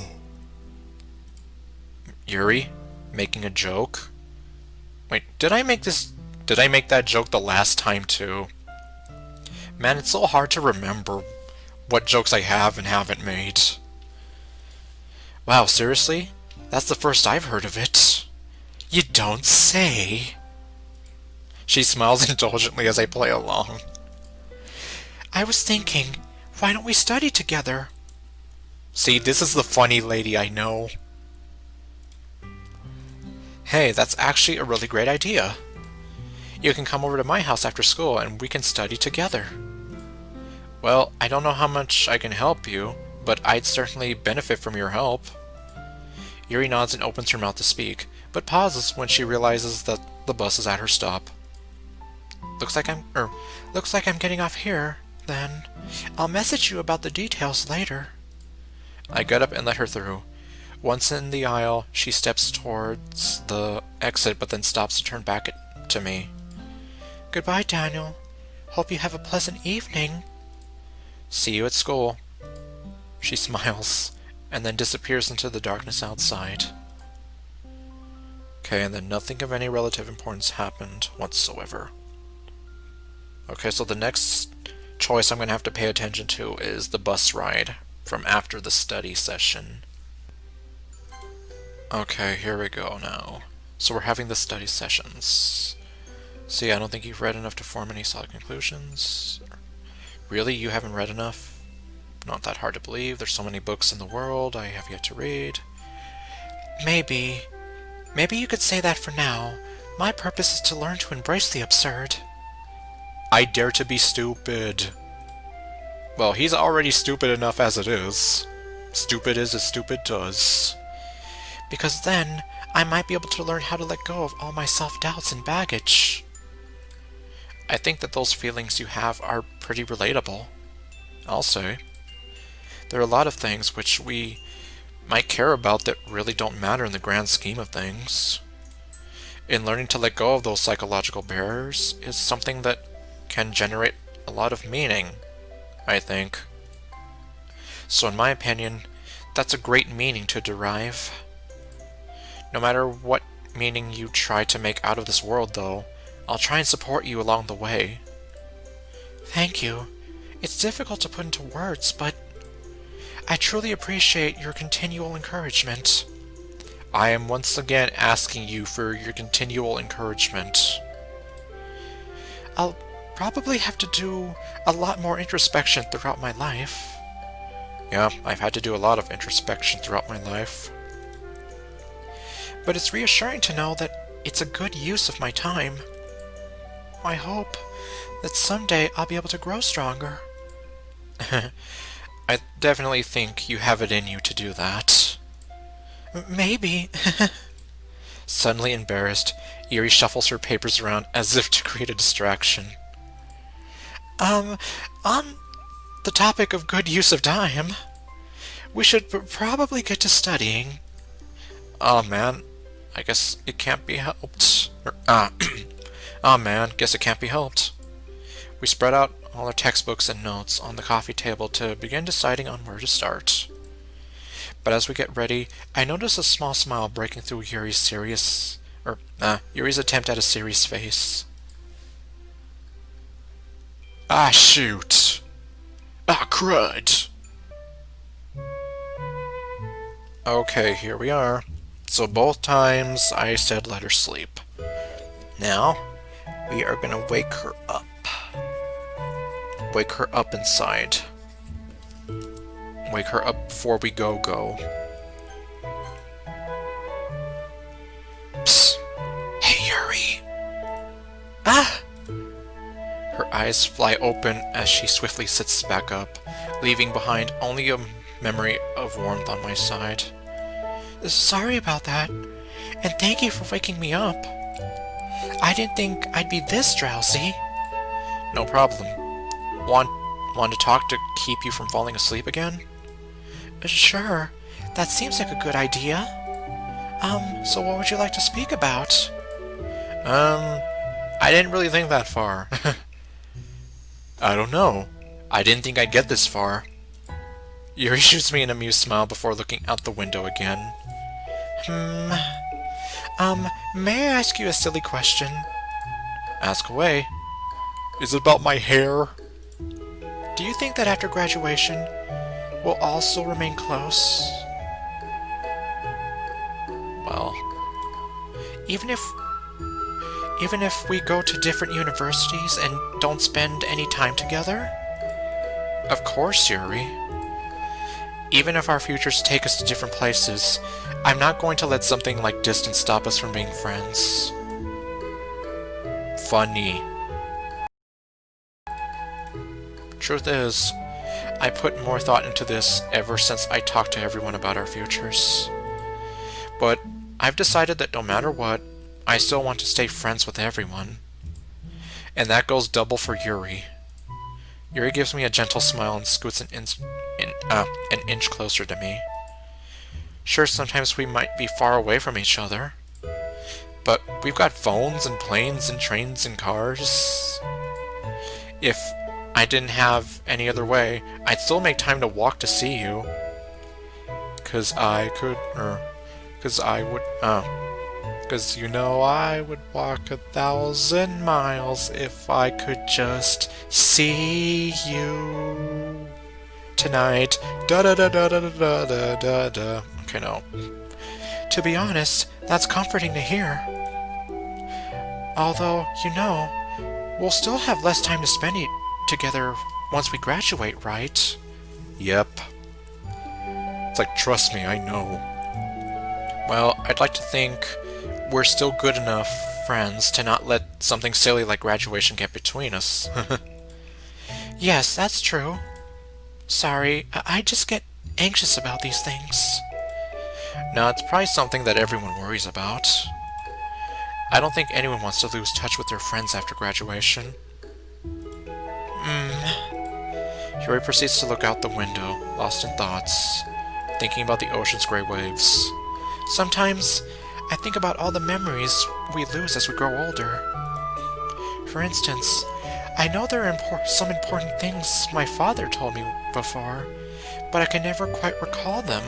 Yuri? Making a joke? Wait, did I make that joke the last time too? Man, it's so hard to remember what jokes I have and haven't made. Wow, seriously? That's the first I've heard of it. You don't say. She smiles indulgently as I play along. I was thinking, why don't we study together? See, this is the funny lady I know. Hey, that's actually a really great idea. You can come over to my house after school and we can study together. Well, I don't know how much I can help you, but I'd certainly benefit from your help. Yuri nods and opens her mouth to speak, but pauses when she realizes that the bus is at her stop. Looks like I'm getting off here, then. I'll message you about the details later. I get up and let her through. Once in the aisle, she steps towards the exit, but then stops to turn back to me. Goodbye, Daniel. Hope you have a pleasant evening. See you at school. She smiles, and then disappears into the darkness outside. Okay, and then nothing of any relative importance happened whatsoever. Okay, so the next choice I'm going to have to pay attention to is the bus ride from after the study session. Okay, here we go now. So we're having the study sessions. See, I don't think you've read enough to form any solid conclusions. Really? You haven't read enough? Not that hard to believe. There's so many books in the world I have yet to read. Maybe you could say that for now. My purpose is to learn to embrace the absurd. I dare to be stupid. Well, he's already stupid enough as it is. Stupid is as stupid does. Because then, I might be able to learn how to let go of all my self-doubts and baggage. I think that those feelings you have are pretty relatable. I'll say. There are a lot of things which we might care about that really don't matter in the grand scheme of things. And learning to let go of those psychological barriers is something that can generate a lot of meaning, I think. So in my opinion, that's a great meaning to derive. No matter what meaning you try to make out of this world, though, I'll try and support you along the way. Thank you. It's difficult to put into words, but I truly appreciate your continual encouragement. I am once again asking you for your continual encouragement. I'll probably have to do a lot more introspection throughout my life. Yeah, I've had to do a lot of introspection throughout my life. But it's reassuring to know that it's a good use of my time. I hope that someday I'll be able to grow stronger. I definitely think you have it in you to do that. Maybe. Suddenly embarrassed, Yuri shuffles her papers around as if to create a distraction. On the topic of good use of time, we should probably get to studying. Oh man, I guess it can't be helped. Oh man, guess it can't be helped. We spread out all our textbooks and notes on the coffee table to begin deciding on where to start. But as we get ready, I notice a small smile breaking through Yuri's Yuri's attempt at a serious face. Ah, shoot! Ah, crud! Okay, here we are. So both times I said let her sleep. Now, we are gonna wake her up. Wake her up inside. Wake her up before we go. Psst! Hey, Yuri! Ah! Her eyes fly open as she swiftly sits back up, leaving behind only a memory of warmth on my side. Sorry about that, and thank you for waking me up. I didn't think I'd be this drowsy. No problem. Want to talk to keep you from falling asleep again? Sure. That seems like a good idea. So what would you like to speak about? I didn't really think that far. I don't know. I didn't think I'd get this far. Yuri shoots me an amused smile before looking out the window again. May I ask you a silly question? Ask away. Is it about my hair? Do you think that after graduation, we'll also remain close? Well, even if we go to different universities and don't spend any time together? Of course, Yuri. Even if our futures take us to different places, I'm not going to let something like distance stop us from being friends. Funny. Truth is, I put more thought into this ever since I talked to everyone about our futures. But I've decided that no matter what, I still want to stay friends with everyone. And that goes double for Yuri. Yuri gives me a gentle smile and scoots an inch closer to me. Sure, sometimes we might be far away from each other, but we've got phones and planes and trains and cars. If I didn't have any other way, I'd still make time to walk to see you. Cause I would walk 1,000 miles if I could just see you tonight. Da da da da da da da da da. Okay, no. To be honest, that's comforting to hear. Although, we'll still have less time to spend together once we graduate, right? Yep. It's like, trust me, I know. Well, I'd like to think we're still good enough friends to not let something silly like graduation get between us. Yes, that's true. Sorry, I just get anxious about these things. No, it's probably something that everyone worries about. I don't think anyone wants to lose touch with their friends after graduation. Yuri proceeds to look out the window, lost in thoughts, thinking about the ocean's gray waves. Sometimes, I think about all the memories we lose as we grow older. For instance, I know there are some important things my father told me before, but I can never quite recall them.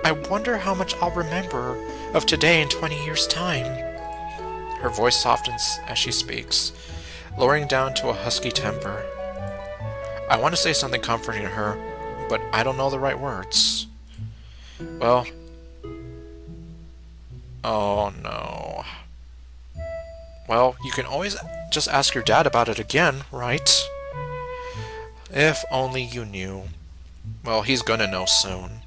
I wonder how much I'll remember of today in 20 years' time. Her voice softens as she speaks, lowering down to a husky temper. I want to say something comforting to her, but I don't know the right words. Well... Oh no. Well, you can always just ask your dad about it again, right? If only you knew. Well, he's gonna know soon.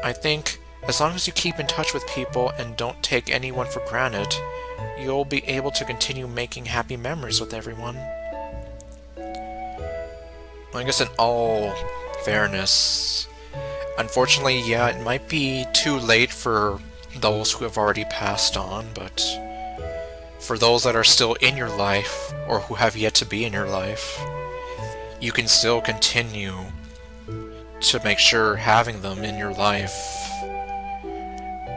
I think, as long as you keep in touch with people and don't take anyone for granted, you'll be able to continue making happy memories with everyone. I guess in all fairness, unfortunately, yeah, it might be too late for those who have already passed on, but for those that are still in your life, or who have yet to be in your life, you can still continue to make sure having them in your life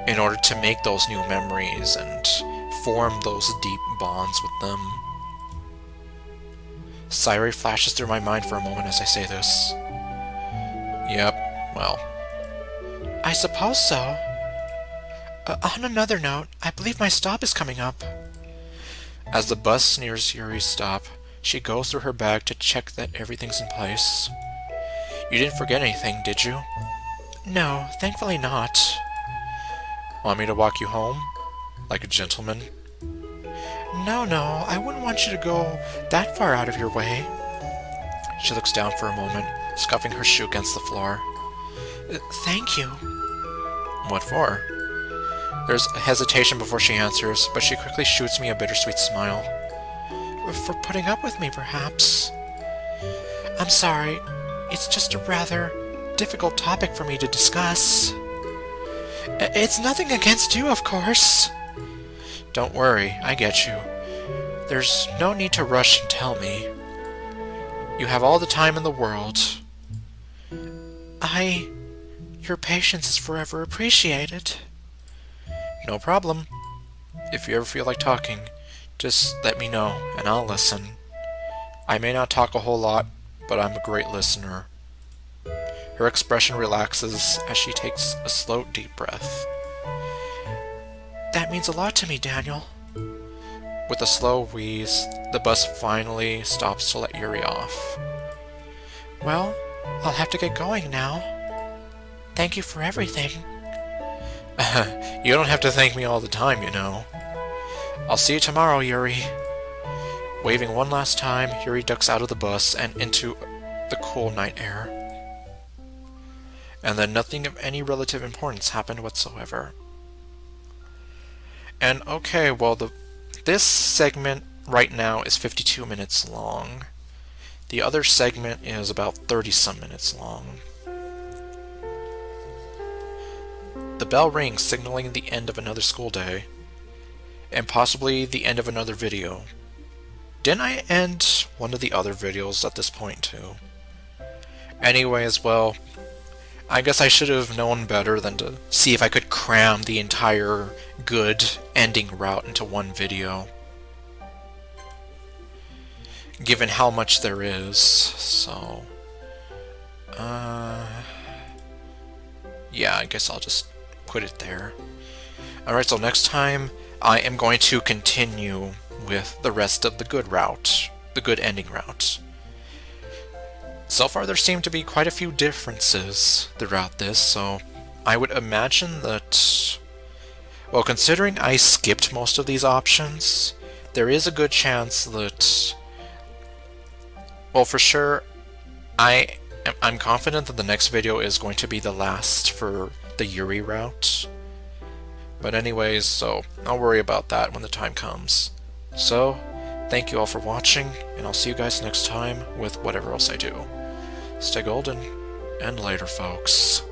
in order to make those new memories and form those deep bonds with them. Sayuri flashes through my mind for a moment as I say this. Yep, well. I suppose so. On another note, I believe my stop is coming up. As the bus nears Yuri's stop, she goes through her bag to check that everything's in place. You didn't forget anything, did you? No, thankfully not. Want me to walk you home? Like a gentleman? No, I wouldn't want you to go that far out of your way. She looks down for a moment, scuffing her shoe against the floor. Thank you. What for? There's a hesitation before she answers, but she quickly shoots me a bittersweet smile. For putting up with me, perhaps. I'm sorry, it's just a rather difficult topic for me to discuss. It's nothing against you, of course. Don't worry, I get you. There's no need to rush and tell me. You have all the time in the world. Your patience is forever appreciated. No problem. If you ever feel like talking, just let me know, and I'll listen. I may not talk a whole lot, but I'm a great listener. Her expression relaxes as she takes a slow, deep breath. That means a lot to me, Daniel. With a slow wheeze, the bus finally stops to let Yuri off. Well, I'll have to get going now. Thank you for everything. You don't have to thank me all the time, you know. I'll see you tomorrow, Yuri. Waving one last time, Yuri ducks out of the bus and into the cool night air. And then nothing of any relative importance happened whatsoever. And okay, well, this segment right now is 52 minutes long. The other segment is about 30-some minutes long. The bell rings, signaling the end of another school day, and possibly the end of another video. Didn't I end one of the other videos at this point too? Anyways, well, I guess I should have known better than to see if I could cram the entire good ending route into one video, given how much there is. So yeah, I guess I'll just put it there. Alright, so next time I am going to continue with the rest of the good route, the good ending route. So far there seem to be quite a few differences throughout this, so I would imagine that, well, considering I skipped most of these options, there is a good chance that, well, for sure, I'm confident that the next video is going to be the last for the Yuri route. But anyways, so I'll worry about that when the time comes. So, thank you all for watching, and I'll see you guys next time with whatever else I do. Stay golden, and later, folks.